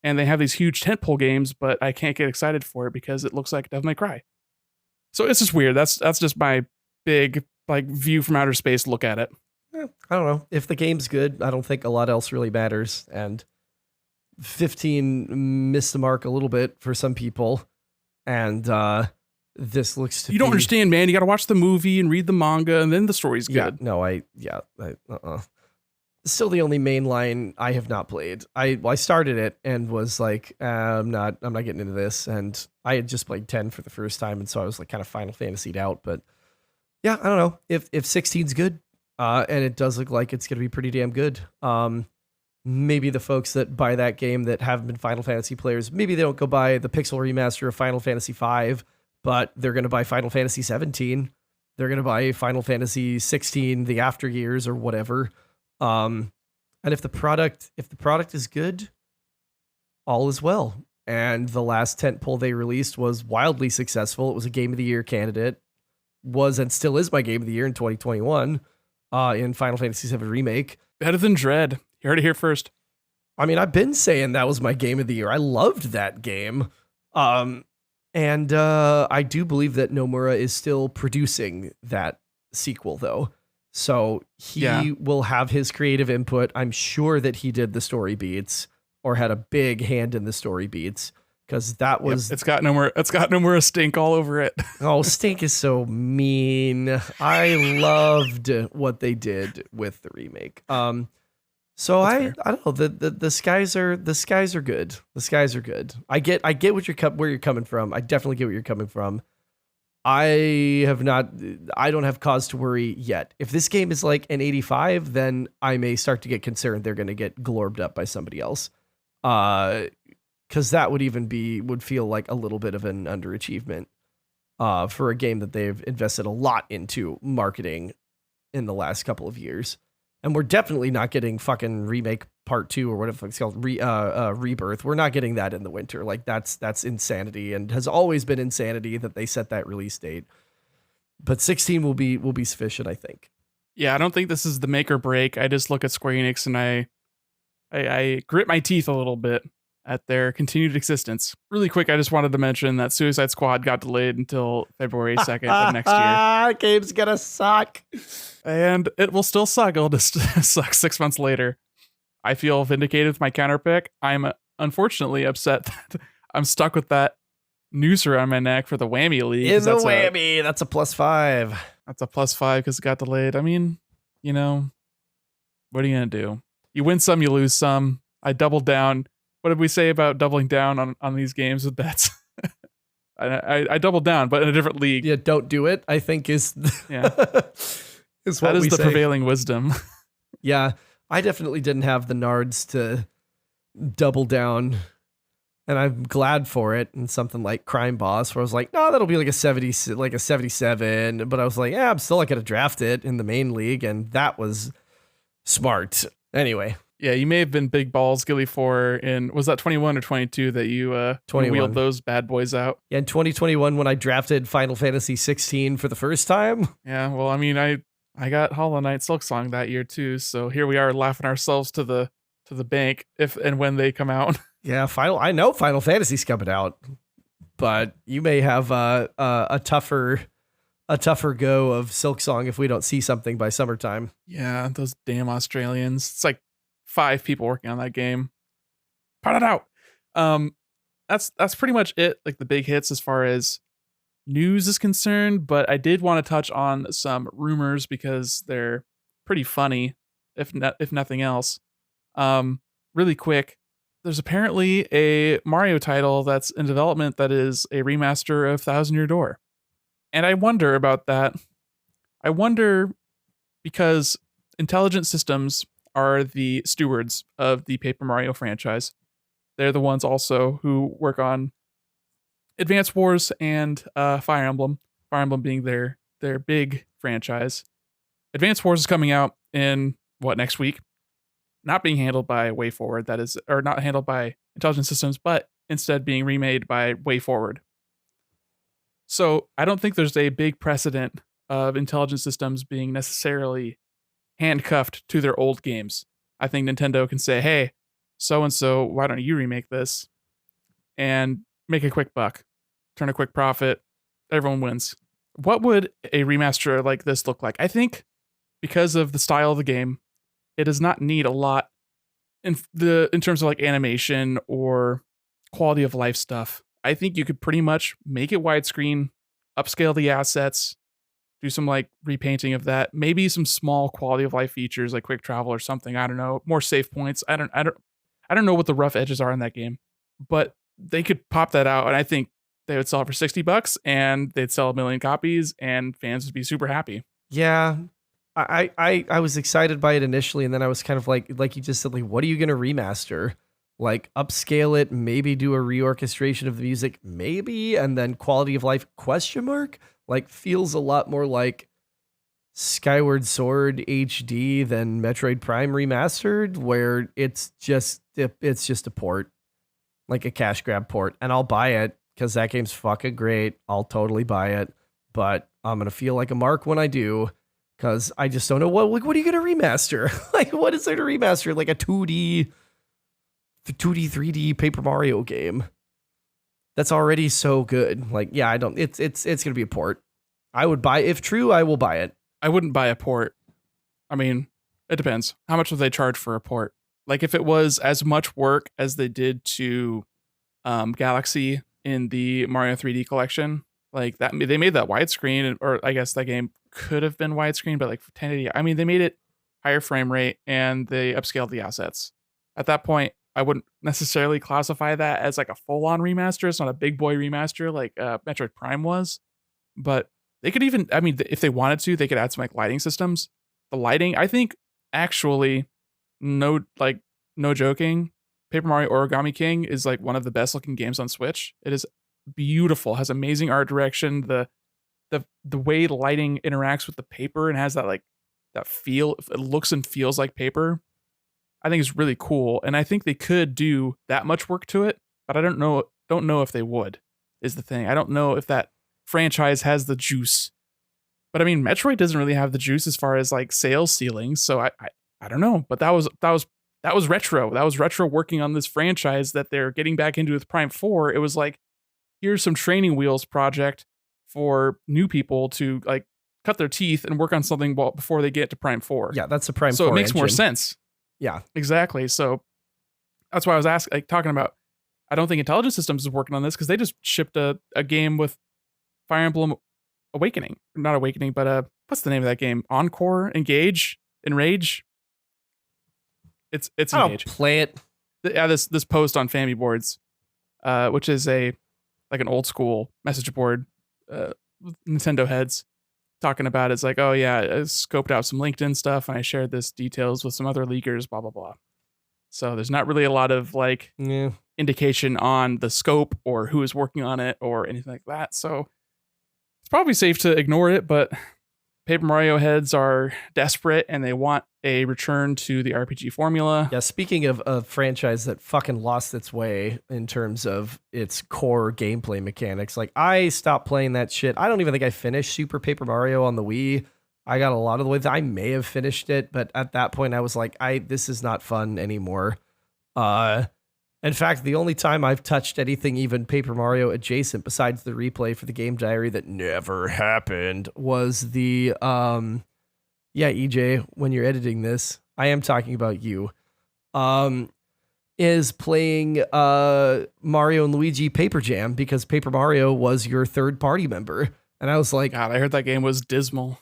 and they have these huge tentpole games, but I can't get excited for it because it looks like Devil May Cry. So it's just weird. That's just my big like view from outer space look at it.
I don't know. If the game's good, I don't think a lot else really matters. And 15 missed the mark a little bit for some people. And this looks to
You don't understand, man. You got to watch the movie and read the manga, and then the story's good.
Still the only main line I have not played. I started it and was like, I'm not getting into this. And I had just played 10 for the first time, and so I was like kind of Final Fantasied out. But yeah, I don't know. If 16's good, and it does look like it's gonna be pretty damn good. Maybe the folks that buy that game that haven't been Final Fantasy players, maybe they don't go buy the pixel remaster of Final Fantasy V, but they're gonna buy Final Fantasy 17. They're gonna buy Final Fantasy 16, the after years or whatever. And if the product is good, all is well. And the last tentpole they released was wildly successful. It was a Game of the Year candidate, was and still is my Game of the Year in 2021, in Final Fantasy VII Remake.
Better than Dread. You heard it here first.
I mean, I've been saying that was my Game of the Year. I loved that game. And I do believe that Nomura is still producing that sequel, though. So he will have his creative input. I'm sure that he did the story beats or had a big hand in the story beats, because that was
it's got Nomura stink all over it.
Oh, stink is so mean. I loved what they did with the remake. So I don't know, the skies are good. The skies are good. I get where you're coming from. I definitely get where you're coming from. I don't have cause to worry yet. If this game is like an 85, then I may start to get concerned they're going to get glorbed up by somebody else. Because that would feel like a little bit of an underachievement for a game that they've invested a lot into marketing in the last couple of years. And we're definitely not getting fucking remake part 2 or whatever it's called, Rebirth. We're not getting that in the winter. Like that's insanity, and has always been insanity that they set that release date. But 16 will be sufficient, I think.
Yeah, I don't think this is the make or break. I just look at Square Enix and I grit my teeth a little bit at their continued existence. Really quick, I just wanted to mention that Suicide Squad got delayed until February 2nd of next year.
Game's gonna suck.
And it will still suck. It'll just suck 6 months later. I feel vindicated with my counterpick. I'm unfortunately upset that I'm stuck with that noose around my neck for the Whammy League.
That's a +5.
That's a +5 because it got delayed. I mean, what are you going to do? You win some, you lose some. I doubled down. What did we say about doubling down on these games with bets? I doubled down, but in a different league.
Yeah, don't do it, I think is
is what that is the prevailing wisdom.
Yeah, I definitely didn't have the nards to double down, and I'm glad for it. And something like Crime Boss, where I was like, no, that'll be like a 70, like a 77. But I was like, yeah, I'm still not gonna draft it in the main league, and that was smart. Anyway.
Yeah, you may have been big balls, Gilly, was that 21 or 22 that you wheeled those bad boys out?
Yeah, in 2021 when I drafted Final Fantasy 16 for the first time.
Yeah, well, I mean, I got Hollow Knight Silksong that year too, so here we are laughing ourselves to the bank if and when they come out.
Yeah, I know Final Fantasy's coming out, but you may have a tougher go of Silksong if we don't see something by summertime.
Yeah, those damn Australians. It's like 5 people working on that game. Put it out. that's pretty much it. Like the big hits as far as news is concerned. But I did want to touch on some rumors because they're pretty funny, if nothing else. Really quick, there's apparently a Mario title that's in development that is a remaster of Thousand Year Door, and I wonder about that. I wonder because Intelligent Systems are the stewards of the Paper Mario franchise. They're the ones also who work on Advance Wars and Fire Emblem. Fire Emblem being their big franchise. Advance Wars is coming out in next week? Not being handled by WayForward, that is, or not handled by Intelligent Systems, but instead being remade by WayForward. So I don't think there's a big precedent of Intelligent Systems being necessarily handcuffed to their old games. I think Nintendo can say, hey, so and so, why don't you remake this and make a quick buck, turn a quick profit, everyone wins. What would a remaster like this look like? I think because of the style of the game, it does not need a lot in terms of like animation or quality of life stuff. I think you could pretty much make it widescreen, upscale the assets, do some like repainting of that, maybe some small quality of life features like quick travel or something. I don't know, more save points. I don't know what the rough edges are in that game, but they could pop that out, and I think they would sell it for $60, and they'd sell 1 million copies, and fans would be super happy.
Yeah, I was excited by it initially, and then I was kind of like you just said, like, what are you gonna remaster? Like upscale it, maybe do a reorchestration of the music, maybe, and then quality of life ? Like feels a lot more like Skyward Sword HD than Metroid Prime Remastered, where it's just a port, like a cash grab port, and I'll buy it because that game's fucking great. I'll totally buy it, but I'm gonna feel like a mark when I do because I just don't know what are you gonna remaster? Like, what is there to remaster? Like a 2D 3D Paper Mario game that's already so good. Like, yeah, I don't. It's gonna be a port. I would buy, if true, I will buy it.
I wouldn't buy a port. I mean, it depends. How much would they charge for a port? Like if it was as much work as they did to Galaxy in the Mario 3D collection, like that, they made that widescreen, or I guess that game could have been widescreen, but like for 1080, I mean, they made it higher frame rate and they upscaled the assets. At that point, I wouldn't necessarily classify that as like a full-on remaster. It's not a big boy remaster like Metroid Prime was, but they could even, I mean, if they wanted to, they could add some like lighting systems. The lighting, I think, actually, no joking, Paper Mario Origami King is like one of the best looking games on Switch. It is beautiful, has amazing art direction. The way the lighting interacts with the paper and has that like that feel, it looks and feels like paper, I think is really cool. And I think they could do that much work to it, but I don't know if they would, is the thing. I don't know if that franchise has the juice. But I mean, Metroid doesn't really have the juice as far as like sales ceilings, so I don't know. But that was retro. That was retro working on this franchise that they're getting back into with Prime 4. It was like, here's some training wheels project for new people to like cut their teeth and work on something before they get to Prime 4.
Yeah, that's a Prime 4
so it makes
engine.
more sense.
Yeah,
exactly. So that's why I was talking about. I don't think Intelligent Systems is working on this because they just shipped a game with Fire Emblem Awakening, not Awakening, but what's the name of that game? Encore, Engage, Enrage. It's Engage.
I don't play it.
Yeah, this post on Family Boards, which is an old school message board, with Nintendo heads talking about it's like, oh yeah, I scoped out some LinkedIn stuff and I shared this details with some other leakers, blah blah blah. So there's not really a lot of like indication on the scope or who is working on it or anything like that. So it's probably safe to ignore it, but Paper Mario heads are desperate and they want a return to the RPG formula.
Yeah, speaking of a franchise that fucking lost its way in terms of its core gameplay mechanics, like I stopped playing that shit. I don't even think I finished Super Paper Mario on the Wii. I got a lot of the way. I may have finished it, but at that point I was like, this is not fun anymore. In fact, the only time I've touched anything even Paper Mario adjacent besides the replay for the game diary that never happened was the, EJ, when you're editing this, I am talking about you. is playing Mario and Luigi Paper Jam because Paper Mario was your third party member. And I was like,
God, I heard that game was dismal.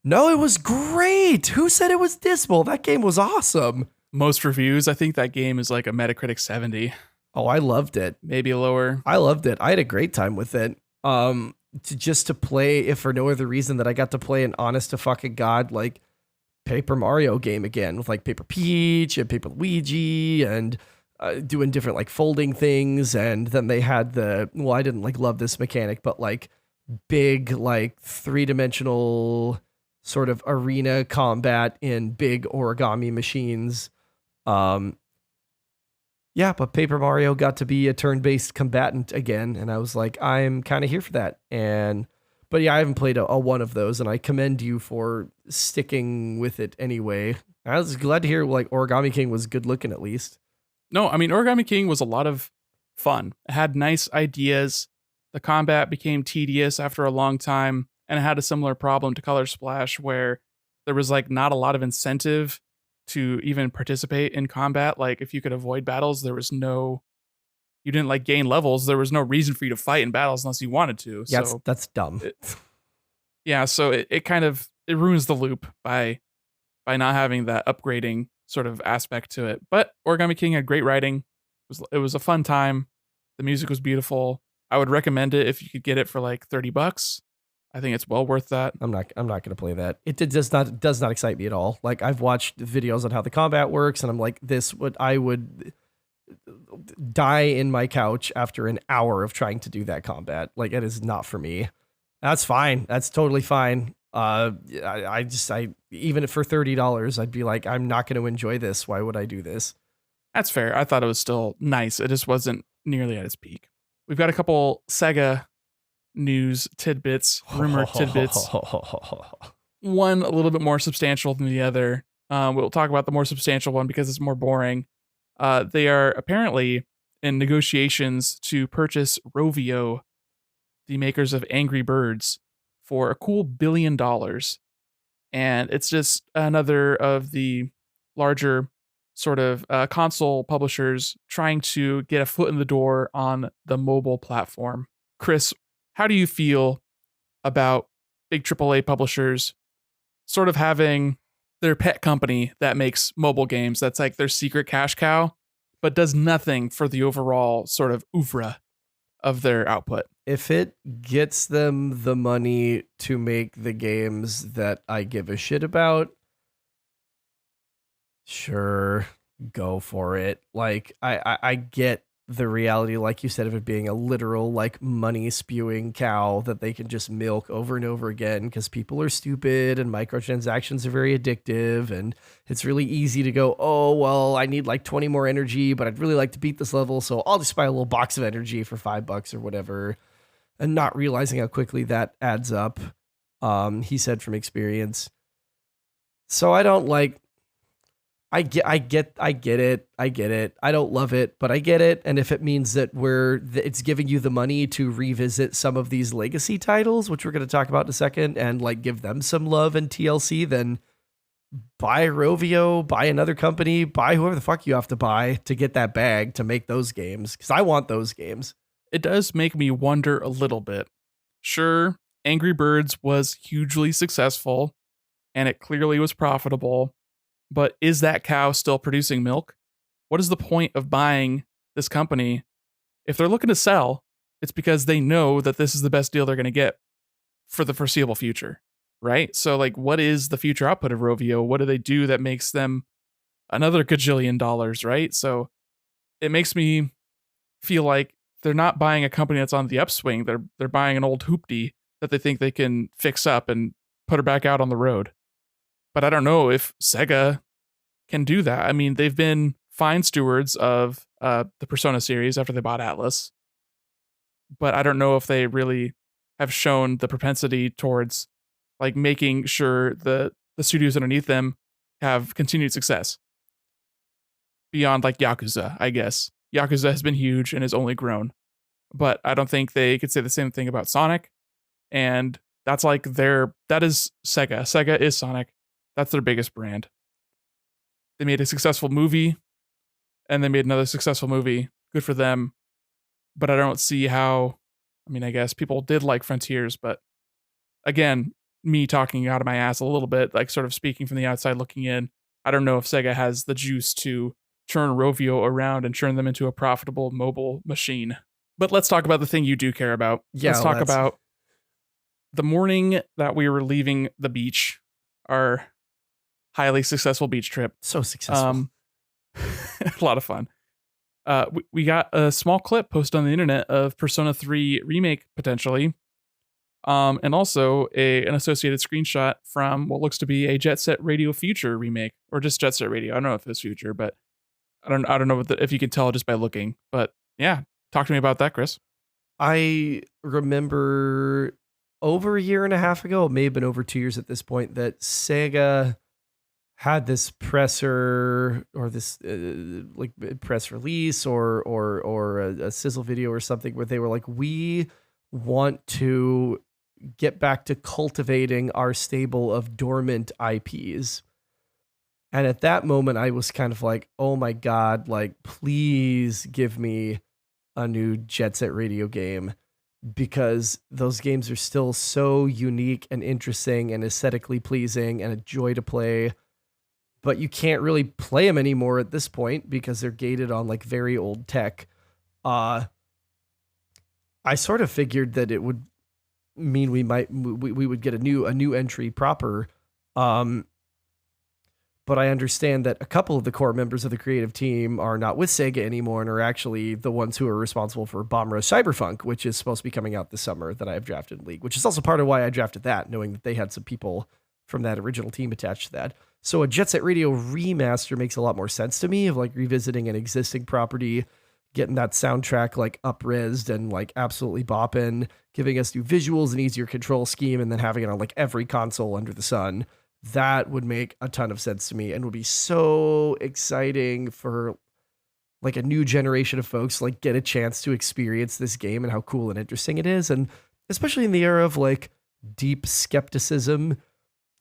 no, it was great. Who said it was dismal? That game was awesome.
Most reviews, I think that game is like a Metacritic 70,
Oh, I loved it.
maybe lower.
I loved it. I had a great time with it. To play, if for no other reason that I got to play an honest to fucking god like Paper Mario game again with like Paper Peach and Paper Luigi and doing different like folding things. And then they had I didn't like love this mechanic, but like big like 3-dimensional sort of arena combat in big origami machines. Um, yeah, but Paper Mario got to be a turn-based combatant again, and I was like, I'm kind of here for that. But yeah, I haven't played a one of those, and I commend you for sticking with it anyway. I was glad to hear like Origami King was good looking at least.
No, I mean, Origami King was a lot of fun. It had nice ideas. The combat became tedious after a long time, and it had a similar problem to Color Splash where there was like not a lot of incentive to even participate in combat. Like if you could avoid battles, you didn't like gain levels. There was no reason for you to fight in battles unless you wanted to.
Yeah,
So
that's dumb.
so it kind of it ruins the loop by not having that upgrading sort of aspect to it. But Origami King had great writing. It was a fun time. The music was beautiful. I would recommend it if you could get it for like $30. I think it's well worth that.
I'm not going to play that. It does not excite me at all. Like I've watched videos on how the combat works and I'm like I would die in my couch after an hour of trying to do that combat. Like it is not for me. That's fine. That's totally fine. I even for $30, I'd be like, I'm not going to enjoy this. Why would I do this?
That's fair. I thought it was still nice. It just wasn't nearly at its peak. We've got a couple Sega news tidbits, rumor tidbits. One a little bit more substantial than the other. We'll talk about the more substantial one because it's more boring. They are apparently in negotiations to purchase Rovio, the makers of Angry Birds, for a cool $1 billion. And it's just another of the larger sort of console publishers trying to get a foot in the door on the mobile platform. Chris, how do you feel about big AAA publishers sort of having their pet company that makes mobile games that's like their secret cash cow, but does nothing for the overall sort of oeuvre of their output?
If it gets them the money to make the games that I give a shit about, sure, go for it. Like I get the reality, like you said, of it being a literal like money spewing cow that they can just milk over and over again because people are stupid and microtransactions are very addictive and it's really easy to go, oh well, I need like 20 more energy, but I'd really like to beat this level, so I'll just buy a little box of energy for $5 or whatever, and not realizing how quickly that adds up. He said from experience. So I don't like. I get it. I get it. I don't love it, but I get it. And if it means that it's giving you the money to revisit some of these legacy titles, which we're going to talk about in a second, and like give them some love and TLC, then buy Rovio, buy another company, buy whoever the fuck you have to buy to get that bag to make those games. Because I want those games.
It does make me wonder a little bit. Sure, Angry Birds was hugely successful, and it clearly was profitable. But is that cow still producing milk? What is the point of buying this company? If they're looking to sell, it's because they know that this is the best deal they're going to get for the foreseeable future, right? So, like, what is the future output of Rovio? What do they do that makes them another gajillion dollars, right? So, it makes me feel like they're not buying a company that's on the upswing. They're buying an old hoopty that they think they can fix up and put her back out on the road. But I don't know if Sega can do that. I mean, they've been fine stewards of the Persona series after they bought Atlus. But I don't know if they really have shown the propensity towards like making sure the studios underneath them have continued success. Beyond like Yakuza, I guess. Yakuza has been huge and has only grown. But I don't think they could say the same thing about Sonic. And that's like that is Sega. Sega is Sonic. That's their biggest brand. They made a successful movie and they made another successful movie. Good for them. But I don't see how. I mean, I guess people did like Frontiers, but again, me talking out of my ass a little bit, like sort of speaking from the outside looking in. I don't know if Sega has the juice to turn Rovio around and turn them into a profitable mobile machine. But let's talk about the thing you do care about.
Yeah,
let's talk about the morning that we were leaving the beach, our highly successful beach trip.
So successful.
A lot of fun. We got a small clip posted on the internet of Persona 3 remake potentially. And also an associated screenshot from what looks to be a Jet Set Radio Future remake, or just Jet Set Radio. I don't know if it's Future, but I don't know if you can tell just by looking. But yeah, talk to me about that, Chris.
I remember over a year and a half ago, it may have been over 2 years at this point, that Sega had this presser or this like press release or a sizzle video or something where they were like, we want to get back to cultivating our stable of dormant IPs. And at that moment, I was kind of like, oh my God, like, please give me a new Jet Set Radio game, because those games are still so unique and interesting and aesthetically pleasing and a joy to play. But you can't really play them anymore at this point because they're gated on like very old tech. I sort of figured that it would mean we would get a new entry proper. But I understand that a couple of the core members of the creative team are not with Sega anymore and are actually the ones who are responsible for Bomb Rush Cyberpunk, which is supposed to be coming out this summer, that I have drafted in League, which is also part of why I drafted that, knowing that they had some people from that original team attached to that. So a Jet Set Radio remaster makes a lot more sense to me, of like revisiting an existing property, getting that soundtrack like up-resed and like absolutely bopping, giving us new visuals and easier control scheme, and then having it on like every console under the sun. That would make a ton of sense to me and would be so exciting for like a new generation of folks, like get a chance to experience this game and how cool and interesting it is. And especially in the era of like deep skepticism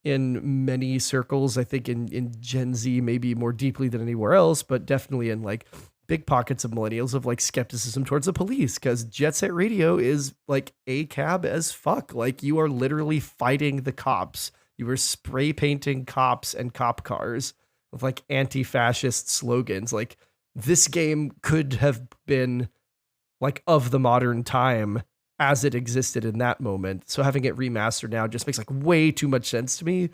in many circles, I think in Gen Z, maybe more deeply than anywhere else, but definitely in like big pockets of millennials of like skepticism towards the police, because Jet Set Radio is like a cab as fuck. Like you are literally fighting the cops. You were spray painting cops and cop cars with like anti-fascist slogans. Like this game could have been like of the modern time as it existed in that moment. So having it remastered now just makes like way too much sense to me.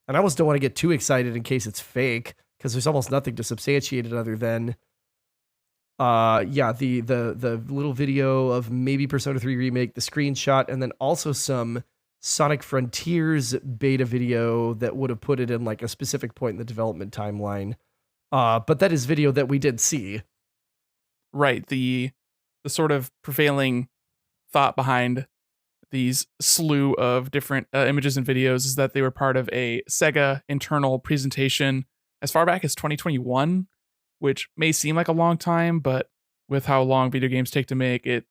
And I almost don't want to get too excited in case it's fake, because there's almost nothing to substantiate it other than the little video of maybe Persona 3 remake, the screenshot, and then also some Sonic Frontiers beta video that would have put it in like a specific point in the development timeline. But that is video that we did see.
Right. The sort of prevailing thought behind these slew of different images and videos is that they were part of a Sega internal presentation as far back as 2021, which may seem like a long time, but with how long video games take to make, it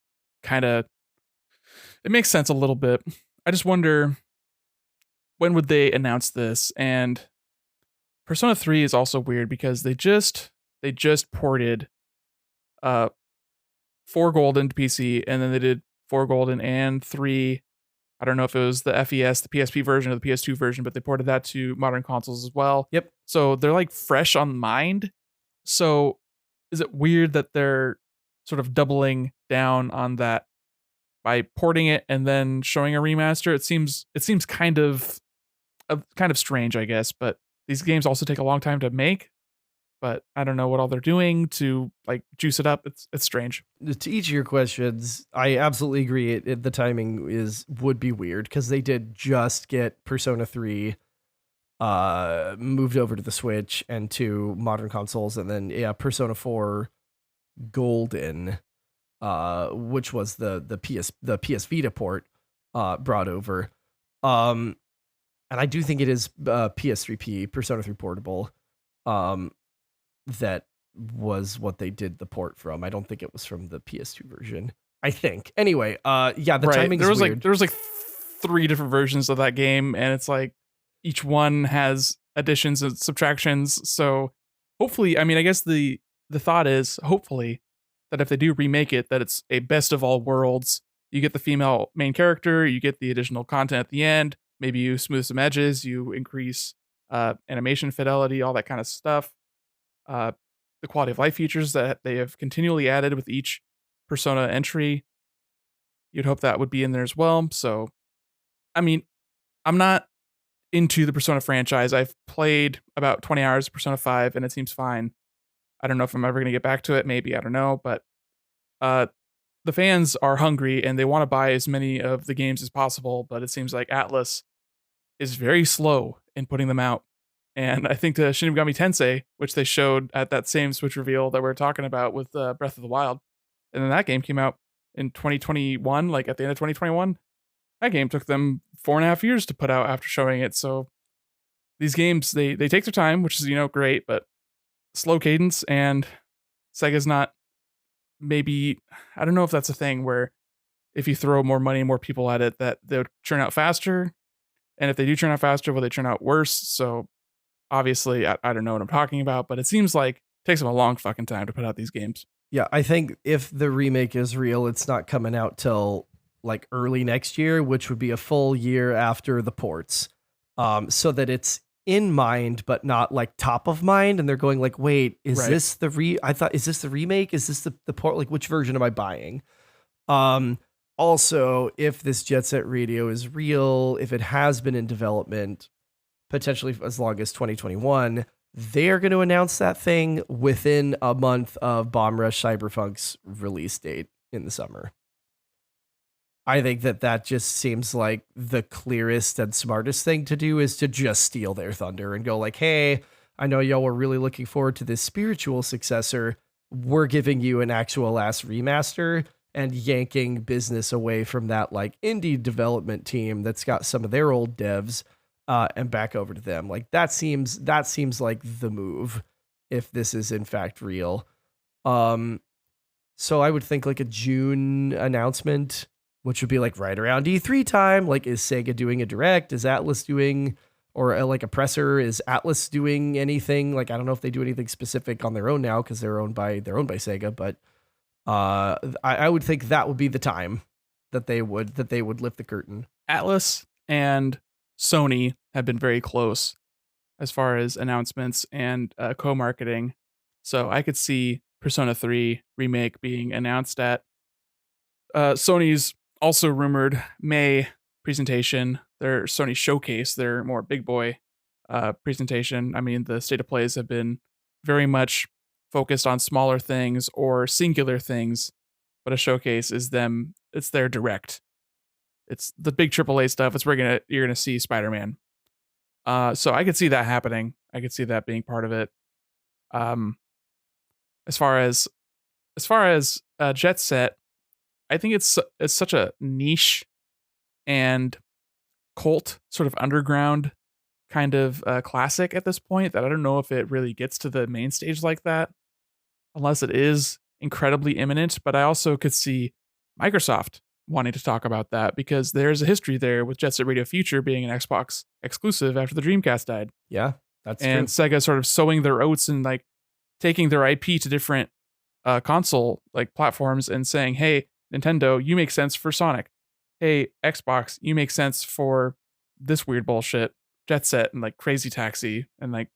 makes sense a little bit. I just wonder, when would they announce this? And Persona 3 is also weird because they just ported 4 Golden to PC, and then they did 4 Golden and 3. I don't know if it was the FES, the PSP version, or the PS2 version, but they ported that to modern consoles as well.
Yep.
So they're like fresh on mind. So is it weird that they're sort of doubling down on that by porting it and then showing a remaster? It seems kind of strange, I guess, but these games also take a long time to make. But I don't know what all they're doing to like juice it up. It's strange.
To each of your questions, I absolutely agree. The timing would be weird because they did just get Persona 3 moved over to the Switch and to modern consoles, and then Persona 4 Golden, which was the PS Vita port brought over. And I do think it is PS3P, Persona 3 Portable. That was what they did the port from. I don't think it was from the PS2 version. I think. Anyway, the timing is weird.
There was like 3 different versions of that game, and it's like each one has additions and subtractions. So hopefully, I mean, I guess the the thought is hopefully that if they do remake it, that it's a best of all worlds. You get the female main character, you get the additional content at the end. Maybe you smooth some edges, you increase animation fidelity, all that kind of stuff. Uh, the quality of life features that they have continually added with each Persona entry, you'd hope that would be in there as well. So, I mean, I'm not into the Persona franchise. I've played about 20 hours of Persona 5 and it seems fine. I don't know if I'm ever going to get back to it. Maybe, I don't know. But uh, the fans are hungry and they want to buy as many of the games as possible. But it seems like Atlas is very slow in putting them out. And I think the Shin Megami Tensei, which they showed at that same Switch reveal that we are talking about with Breath of the Wild, and then that game came out in 2021, like at the end of 2021. That game took them 4.5 years to put out after showing it. So these games, they take their time, which is, great, but slow cadence, and Sega's not, maybe, I don't know if that's a thing where if you throw more money and more people at it, that they would churn out faster. And if they do churn out faster, will they churn out worse? So obviously, I don't know what I'm talking about, but it seems like it takes them a long fucking time to put out these games.
Yeah, I think if the remake is real, it's not coming out till like early next year, which would be a full year after the ports. So that it's in mind, but not like top of mind. And they're going like, wait, is
Right.
this is this the remake? Is this the port? Like, which version am I buying? Also, if this Jet Set Radio is real, if it has been in development, potentially as long as 2021, they're going to announce that thing within a month of Bomb Rush Cyberpunk's release date in the summer. I think that just seems like the clearest and smartest thing to do is to just steal their thunder and go like, hey, I know y'all were really looking forward to this spiritual successor. We're giving you an actual ass remaster and yanking business away from that like indie development team that's got some of their old devs and back over to them. Like that seems like the move if this is in fact real. So I would think like a June announcement, which would be like right around E3 time. Like, is Sega doing a direct? Is Atlas doing, or like a presser? Is Atlas doing anything? Like, I don't know if they do anything specific on their own now because they're owned by Sega. But I would think that would be the time that they would lift the curtain.
Atlas and Sony have been very close as far as announcements and co-marketing. So I could see Persona 3 remake being announced at Sony's also rumored May presentation, their Sony Showcase, their more big boy presentation. I mean, the state of plays have been very much focused on smaller things or singular things, but a showcase is it's their direct. It's the big AAA stuff. It's where you're gonna see Spider-Man. So I could see that happening. I could see that being part of it. As far as Jet Set, I think it's such a niche and cult sort of underground kind of classic at this point that I don't know if it really gets to the main stage like that, unless it is incredibly imminent. But I also could see Microsoft wanting to talk about that because there's a history there with Jet Set Radio Future being an Xbox exclusive after the Dreamcast died.
Yeah, that's
and
true.
Sega sort of sowing their oats and like taking their IP to different console like platforms and saying, hey, Nintendo, you make sense for Sonic. Hey, Xbox, you make sense for this weird bullshit, Jet Set and like Crazy Taxi, and like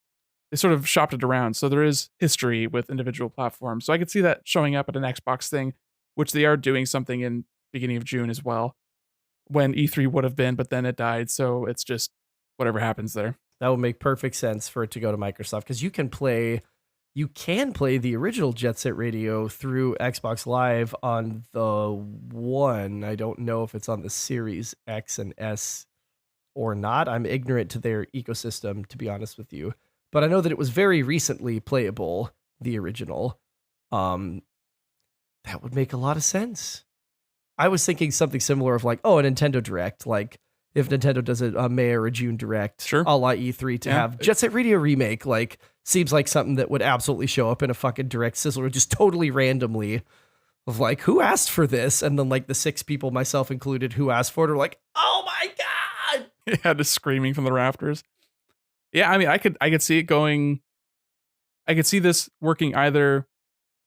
they sort of shopped it around. So there is history with individual platforms. So I could see that showing up at an Xbox thing, which they are doing something in beginning of June as well, when E3 would have been, but then it died. So it's just whatever happens there.
That would make perfect sense for it to go to Microsoft because you can play the original Jet Set Radio through Xbox Live on the One. I don't know if it's on the Series X and S or not. I'm ignorant to their ecosystem, to be honest with you. But I know that it was very recently playable, the original. That would make a lot of sense. I was thinking something similar of like, a Nintendo Direct, like if Nintendo does a May or a June Direct,
sure,
a la E3 to have Jet Set Radio remake, like seems like something that would absolutely show up in a fucking Direct sizzler just totally randomly of like, who asked for this? And then like the 6 people, myself included, who asked for it are like, oh my God.
Yeah, just screaming from the rafters. Yeah, I mean, I could see it going. I could see this working either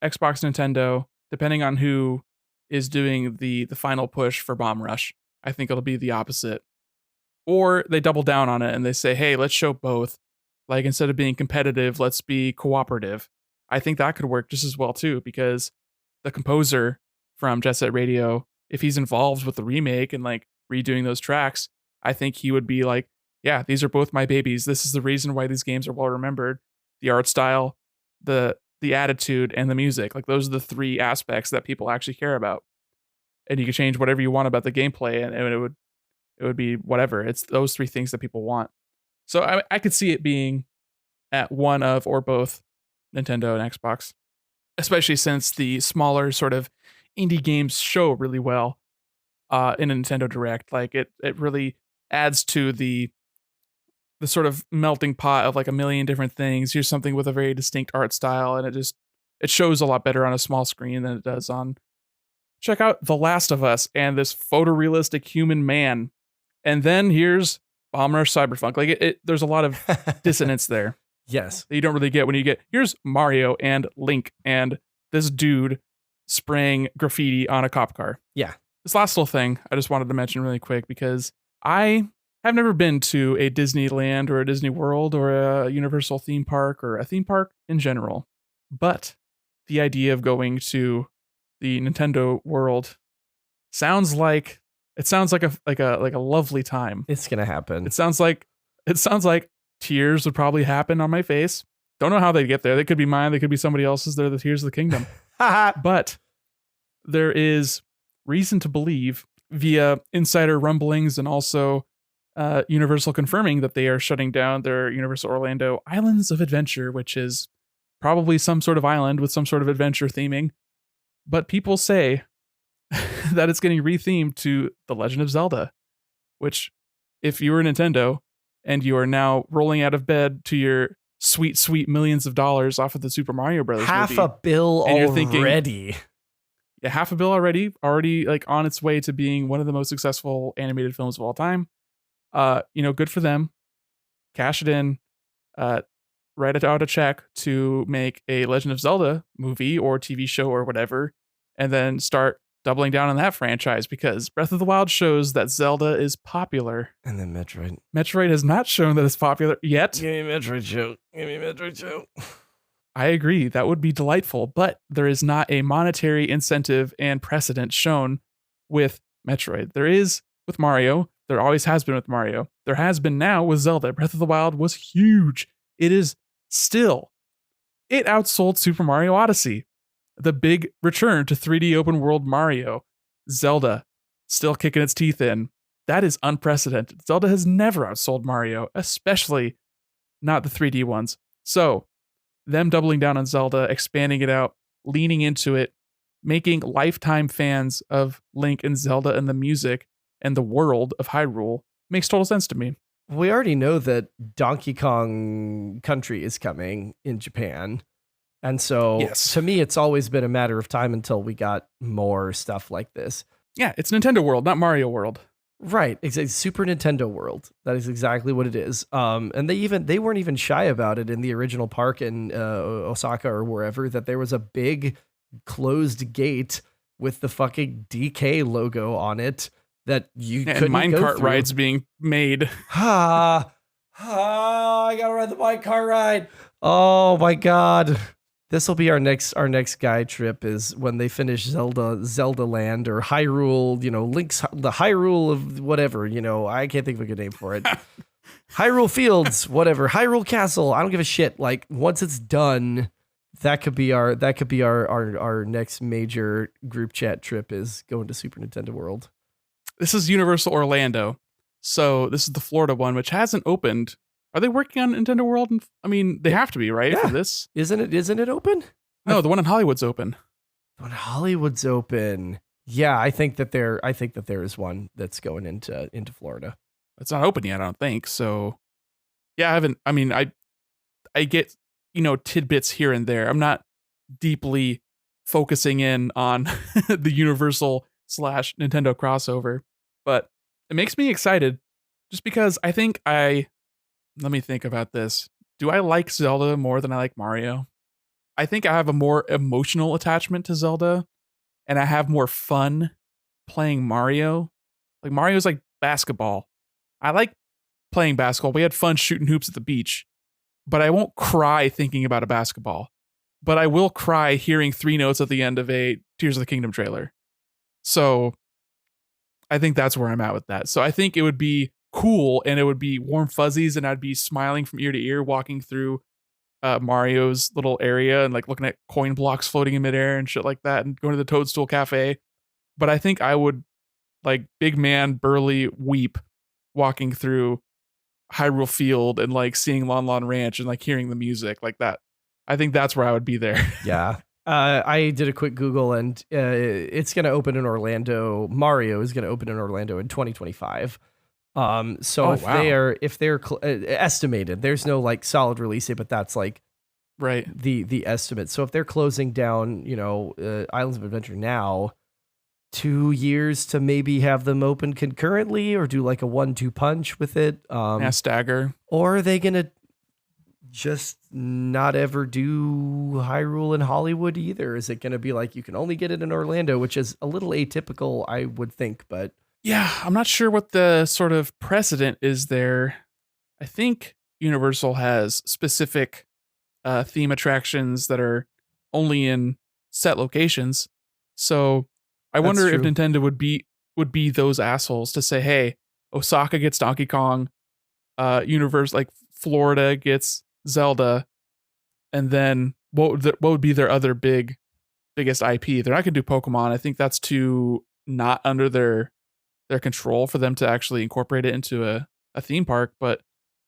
Xbox, Nintendo, depending on who is doing the final push for Bomb Rush. I think it'll be the opposite. Or they double down on it and they say, hey, let's show both. Like instead of being competitive, let's be cooperative. I think that could work just as well too, because the composer from Jet Set Radio, if he's involved with the remake and like redoing those tracks, I think he would be like, yeah, these are both my babies. This is the reason why these games are well remembered. The art style, the attitude, and the music. Like those are the three aspects that people actually care about. And you can change whatever you want about the gameplay, and it would be whatever. It's those three things that people want. So I could see it being at one of or both Nintendo and Xbox, especially since the smaller sort of indie games show really well in a Nintendo Direct. Like it really adds to the sort of melting pot of like a million different things. Here's something with a very distinct art style, and it shows a lot better on a small screen than it does on. Check out The Last of Us and this photorealistic human man, and then here's Bomb Rush Cyberpunk. Like there's a lot of dissonance there.
Yes,
that you don't really get when you get here's Mario and Link and this dude spraying graffiti on a cop car.
Yeah.
This last little thing I just wanted to mention really quick because I have never been to a Disneyland or a Disney World or a Universal theme park or a theme park in general. But the idea of going to the Nintendo World sounds like a lovely time.
It's gonna happen.
It sounds like tears would probably happen on my face. Don't know how they get there. They could be mine. They could be somebody else's. They're the tears of the kingdom. But there is reason to believe via insider rumblings and also Universal confirming that they are shutting down their Universal Orlando Islands of Adventure, which is probably some sort of island with some sort of adventure theming. But people say that it's getting rethemed to The Legend of Zelda, which if you were Nintendo and you are now rolling out of bed to your sweet, sweet millions of dollars off of the Super Mario Brothers
half
movie,
a bill
and you're
already.
Yeah, half a bill already like on its way to being one of the most successful animated films of all time. Good for them. Cash it in, write out a check to make a Legend of Zelda movie or TV show or whatever, and then start doubling down on that franchise because Breath of the Wild shows that Zelda is popular.
And then Metroid.
Metroid has not shown that it's popular yet.
Give me Metroid show. Give me Metroid show.
I agree. That would be delightful, but there is not a monetary incentive and precedent shown with Metroid. There is with Mario. There always has been with Mario. There has been now with Zelda. Breath of the Wild was huge. It is still. It outsold Super Mario Odyssey. The big return to 3D open world Mario. Zelda still kicking its teeth in. That is unprecedented. Zelda has never outsold Mario, especially not the 3D ones. So, them doubling down on Zelda, expanding it out, leaning into it, making lifetime fans of Link and Zelda and the music and the world of Hyrule makes total sense to me.
We already know that Donkey Kong Country is coming in Japan. And so
yes.
To me, it's always been a matter of time until we got more stuff like this.
Yeah, it's Nintendo World, not Mario World.
Right, exactly. Super Nintendo World. That is exactly what it is. And they weren't even shy about it in the original park in Osaka or wherever, that there was a big closed gate with the fucking DK logo on it that you couldn't
minecart
go through.
rides being made.
I gotta ride the minecart ride. Oh my god. This will be our next guy trip is when they finish Zelda Land or Hyrule, Link's the Hyrule of whatever, I can't think of a good name for it. Hyrule Fields, whatever, Hyrule Castle. I don't give a shit. Like once it's done, that could be our next major group chat trip is going to Super Nintendo World.
This is Universal Orlando. So this is the Florida one, which hasn't opened. Are they working on Nintendo World? I mean, they have to be, right?
Yeah.
For this?
Isn't it open?
No, the one in Hollywood's open.
The one in Hollywood's open. Yeah, I think that there is one that's going into Florida.
It's not open yet, I don't think. So yeah, I get, tidbits here and there. I'm not deeply focusing in on the Universal / Nintendo crossover, but it makes me excited just because I think let me think about this. Do I like Zelda more than I like Mario? I think I have a more emotional attachment to Zelda, and I have more fun playing Mario. Like Mario's like basketball. I like playing basketball. We had fun shooting hoops at the beach, but I won't cry thinking about a basketball. But I will cry hearing 3 notes at the end of a Tears of the Kingdom trailer. So I think that's where I'm at with that. So I think it would be cool and it would be warm fuzzies and I'd be smiling from ear to ear walking through Mario's little area and like looking at coin blocks floating in midair and shit like that and going to the Toadstool Cafe. But I think I would like big man burly weep walking through Hyrule Field and like seeing Lon Lon Ranch and like hearing the music like that. I think that's where I would be there.
Yeah. I did a quick Google and it's going to open in Orlando. Mario is going to open in Orlando in 2025. So if they're estimated, there's no like solid release date, but that's like
right
the estimate. So if they're closing down, Islands of Adventure now, 2 years to maybe have them open concurrently or do like a 1-2 punch with it.
Stagger.
Or are they gonna just not ever do Hyrule in Hollywood either? Is it gonna be like you can only get it in Orlando, which is a little atypical, I would think, but
yeah, I'm not sure what the sort of precedent is there. I think Universal has specific theme attractions that are only in set locations. So I wonder if Nintendo would be those assholes to say, hey, Osaka gets Donkey Kong, Universe like Florida gets Zelda, and then what would be their other biggest IP? They're not gonna do Pokemon. I think that's too not under their control for them to actually incorporate it into a theme park. But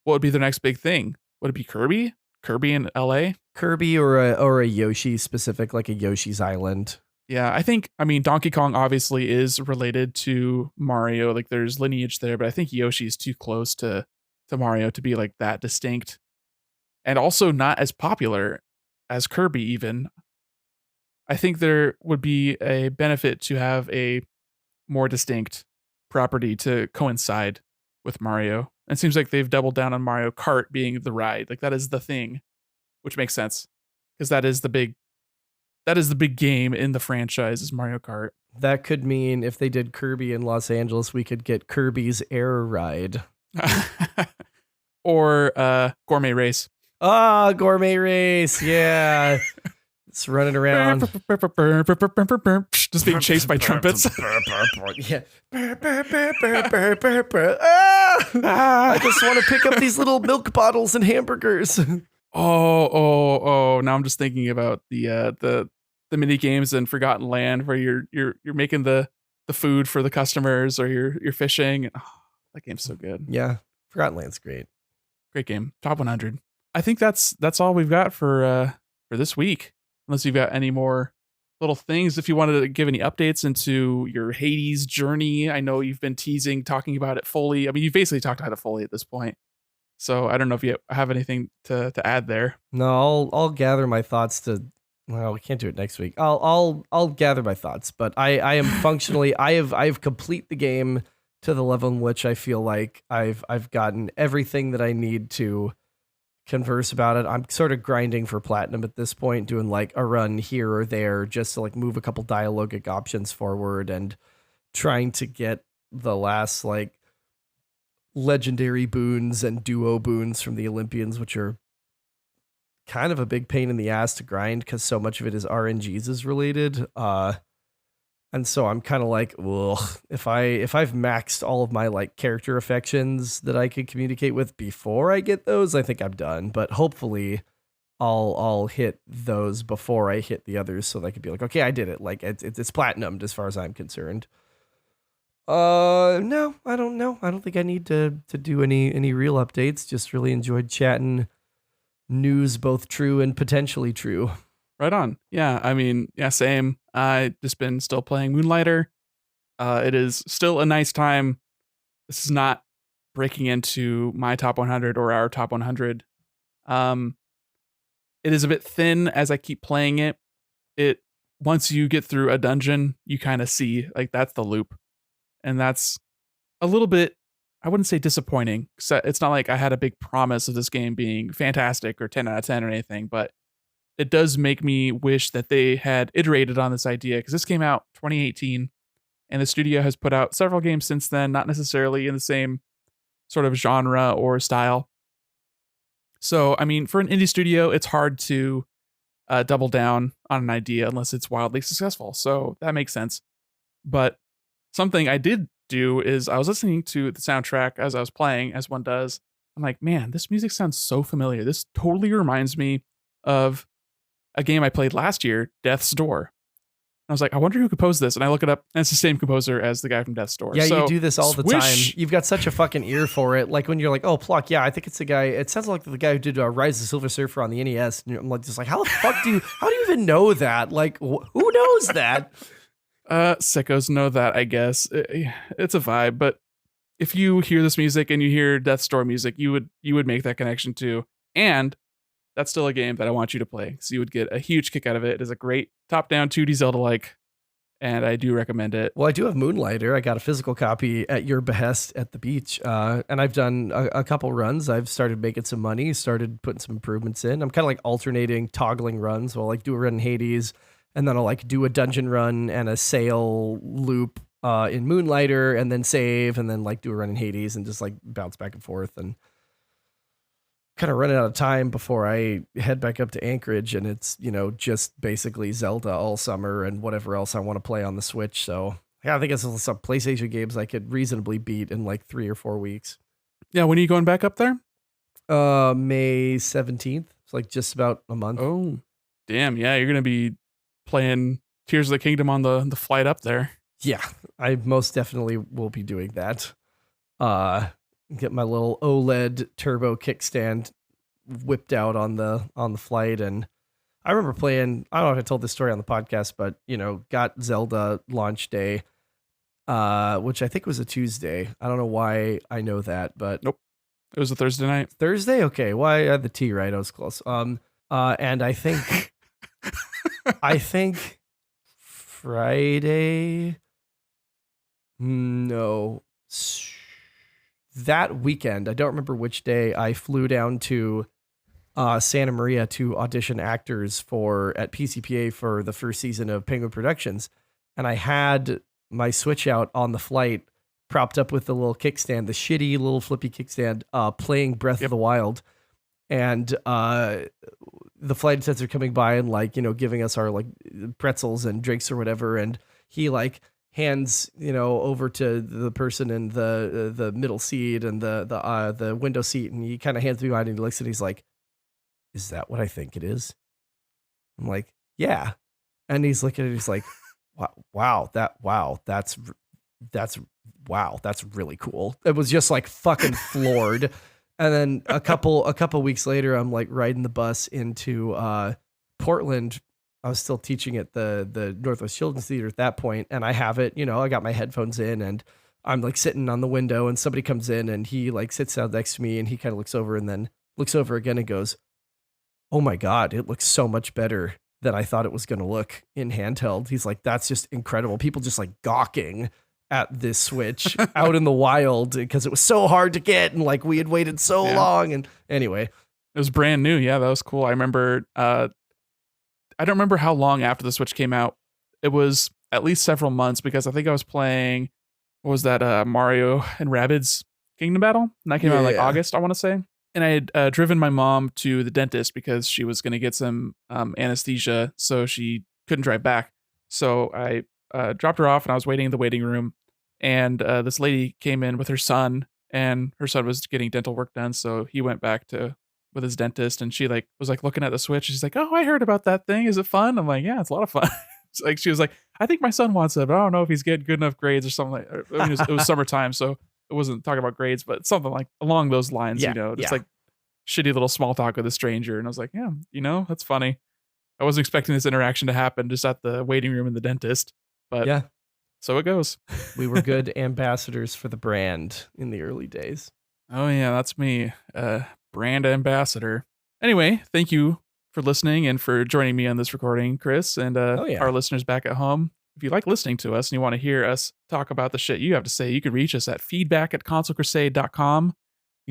what would be their next big thing? Would it be Kirby? Kirby in LA?
Kirby or a Yoshi specific, like a Yoshi's Island.
Yeah, I mean, Donkey Kong obviously is related to Mario. Like there's lineage there, but I think Yoshi is too close to Mario to be like that distinct. And also not as popular as Kirby even. I think there would be a benefit to have a more distinct property to coincide with Mario. It seems like they've doubled down on Mario Kart being the ride. Like that is the thing, which makes sense because that is the big game in the franchise is Mario Kart.
That could mean if they did Kirby in Los Angeles, we could get Kirby's Air Ride.
Or Gourmet Race.
Gourmet Race. Yeah. It's running around.
Just being chased by trumpets.
Yeah. I just want to pick up these little milk bottles and hamburgers.
Oh! Now I'm just thinking about the mini games in Forgotten Land where you're making the food for the customers or you're fishing. Oh, that game's so good.
Yeah, Forgotten Land's great.
Great game. Top 100. I think that's all we've got for this week. Unless you've got any more little things, if you wanted to give any updates into your Hades journey. I know you've been talking about it fully. I mean, you've basically talked about it fully at this point. So I don't know if you have anything to add there.
No, I'll gather my thoughts well, we can't do it next week. I'll gather my thoughts, but I am functionally I've complete the game to the level in which I feel like I've gotten everything that I need to converse about it. I'm sort of grinding for platinum at this point, doing like a run here or there just to like move a couple dialogic options forward and trying to get the last like legendary boons and duo boons from the Olympians, which are kind of a big pain in the ass to grind because so much of it is RNGs related. And so I'm kind of like, ugh, if I've maxed all of my like character affections that I could communicate with before I get those, I think I'm done. But hopefully I'll hit those before I hit the others so that I could be like, okay, I did it. Like it's platinumed as far as I'm concerned. No, I don't know. I don't think I need to do any real updates. Just really enjoyed chatting news, both true and potentially true.
Right on. Yeah, I mean, yeah, same. I just been still playing Moonlighter. It is still a nice time. This is not breaking into my top 100 or our top 100. It is a bit thin as I keep playing it. Once you get through a dungeon, you kind of see like that's the loop. And that's a little bit, I wouldn't say disappointing. It's not like I had a big promise of this game being fantastic or 10 out of 10 or anything, but it does make me wish that they had iterated on this idea, because this came out 2018, and the studio has put out several games since then, not necessarily in the same sort of genre or style. So, I mean, for an indie studio, it's hard to double down on an idea unless it's wildly successful. So that makes sense. But something I did do is I was listening to the soundtrack as I was playing, as one does. I'm like, man, this music sounds so familiar. This totally reminds me of a game I played last year, Death's Door. I was like, I wonder who composed this. And I look it up, and it's the same composer as the guy from Death's Door.
Yeah,
so,
you do this all the time. You've got such a fucking ear for it. Like when you're like, oh, Pluck, yeah, I think it's the guy. It sounds like the guy who did Rise of the Silver Surfer on the NES. And I'm like, just like, how the fuck how do you even know that? Like, who knows that?
Sickos know that, I guess. It's a vibe, but if you hear this music and you hear Death's Door music, you would make that connection too. And that's still a game that I want you to play, so you would get a huge kick out of it. It is a great top-down 2D Zelda-like, and I do recommend it.
Well, I do have Moonlighter. I got a physical copy at your behest at the beach, and I've done a couple runs. I've started making some money, started putting some improvements in. I'm kind of like alternating, toggling runs. So I'll like do a run in Hades, and then I'll like do a dungeon run and a sail loop in Moonlighter, and then save, and then like do a run in Hades, and just like bounce back and forth, and kind of running out of time before I head back up to Anchorage, and it's, you know, just basically Zelda all summer and whatever else I want to play on the Switch. So yeah, I think it's some PlayStation games I could reasonably beat in like 3 or 4 weeks.
Yeah, when are you going back up there?
May 17th. It's like just about a month.
Oh, damn. Yeah, you're going to be playing Tears of the Kingdom on the flight up there.
Yeah, I most definitely will be doing that. Get my little OLED turbo kickstand whipped out on the flight. And I remember playing, I don't know if I told this story on the podcast, but you know, got Zelda launch day, which I think was a Tuesday. I don't know why I know that, but
nope, it was a Thursday night.
Thursday? Okay. Well, I had the T right. I was close. And I think I think Friday, no, that weekend, I don't remember which day, I flew down to Santa Maria to audition actors at PCPA for the first season of Penguin Productions. And I had my Switch out on the flight, propped up with the little kickstand, the shitty little flippy kickstand, playing Breath of the Wild. And the flight attendants are coming by and like, you know, giving us our like pretzels and drinks or whatever. And he like hands, you know, over to the person in the middle seat and the window seat, and he kind of hands me mine, and he looks and he's like, "Is that what I think it is?" I'm like, "Yeah," and he's looking at it, he's like, that's really cool. It was just like fucking floored. And then a couple weeks later, I'm like riding the bus into Portland. I was still teaching at the Northwest Children's Theater at that point, and I have it, you know, I got my headphones in, and I'm like sitting on the window, and somebody comes in, and he like sits down next to me, and he kind of looks over, and then looks over again and goes, "Oh my God, it looks so much better than I thought it was going to look in handheld." He's like, "That's just incredible." People just like gawking at this Switch out in the wild because it was so hard to get, and like we had waited so long. And anyway,
it was brand new. Yeah, that was cool. I remember, I don't remember how long after the Switch came out. It was at least several months, because I think I was playing, what was that, Mario and Rabbids Kingdom Battle? And that came out in like August, I want to say. And I had driven my mom to the dentist because she was going to get some anesthesia, so she couldn't drive back. So I dropped her off, and I was waiting in the waiting room. And this lady came in with her son, and her son was getting dental work done. So he went back with his dentist, and she like was like looking at the Switch. She's like, "Oh, I heard about that thing. Is it fun?" I'm like, "Yeah, it's a lot of fun." It's like, she was like, "I think my son wants it, but I don't know if he's getting good enough grades or something." Like, I mean, it was summertime, so it wasn't talking about grades, but something like along those lines, you know, just like shitty little small talk with a stranger. And I was like, "Yeah, you know, that's funny." I wasn't expecting this interaction to happen just at the waiting room in the dentist, but yeah, so it goes.
We were good ambassadors for the brand in the early days.
Oh yeah, that's me. Brand ambassador. Anyway, thank you for listening and for joining me on this recording, Chris, and our listeners back at home. If you like listening to us and you want to hear us talk about the shit you have to say, you can reach us at feedback@consolecrusade.com. You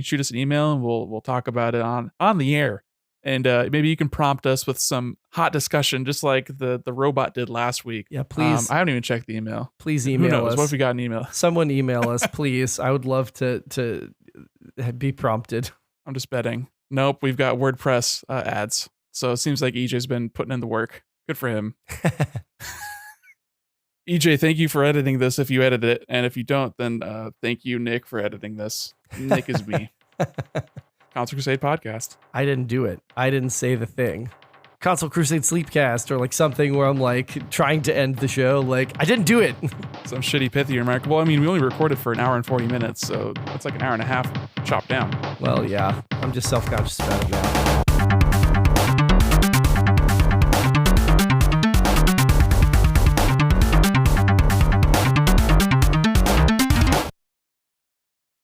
can shoot us an email, and we'll talk about it on the air. And maybe you can prompt us with some hot discussion, just like the robot did last week.
Yeah, please.
I haven't even checked the email.
Please
Who
email
knows?
us.
What if we got an email?
Someone email us, please. I would love to be prompted.
I'm just betting. Nope, we've got WordPress ads. So it seems like EJ's been putting in the work. Good for him. EJ, thank you for editing this if you edit it. And if you don't, then thank you, Nick, for editing this. Nick is me. Console Crusade podcast.
I didn't do it. I didn't say the thing. Console Crusade Sleepcast, or like something where I'm like trying to end the show. Like, I didn't do it.
Some shitty pithy remark. Well, I mean, we only recorded for an hour and 40 minutes, so that's like an hour and a half chopped down.
Well, yeah. I'm just self-conscious about it now.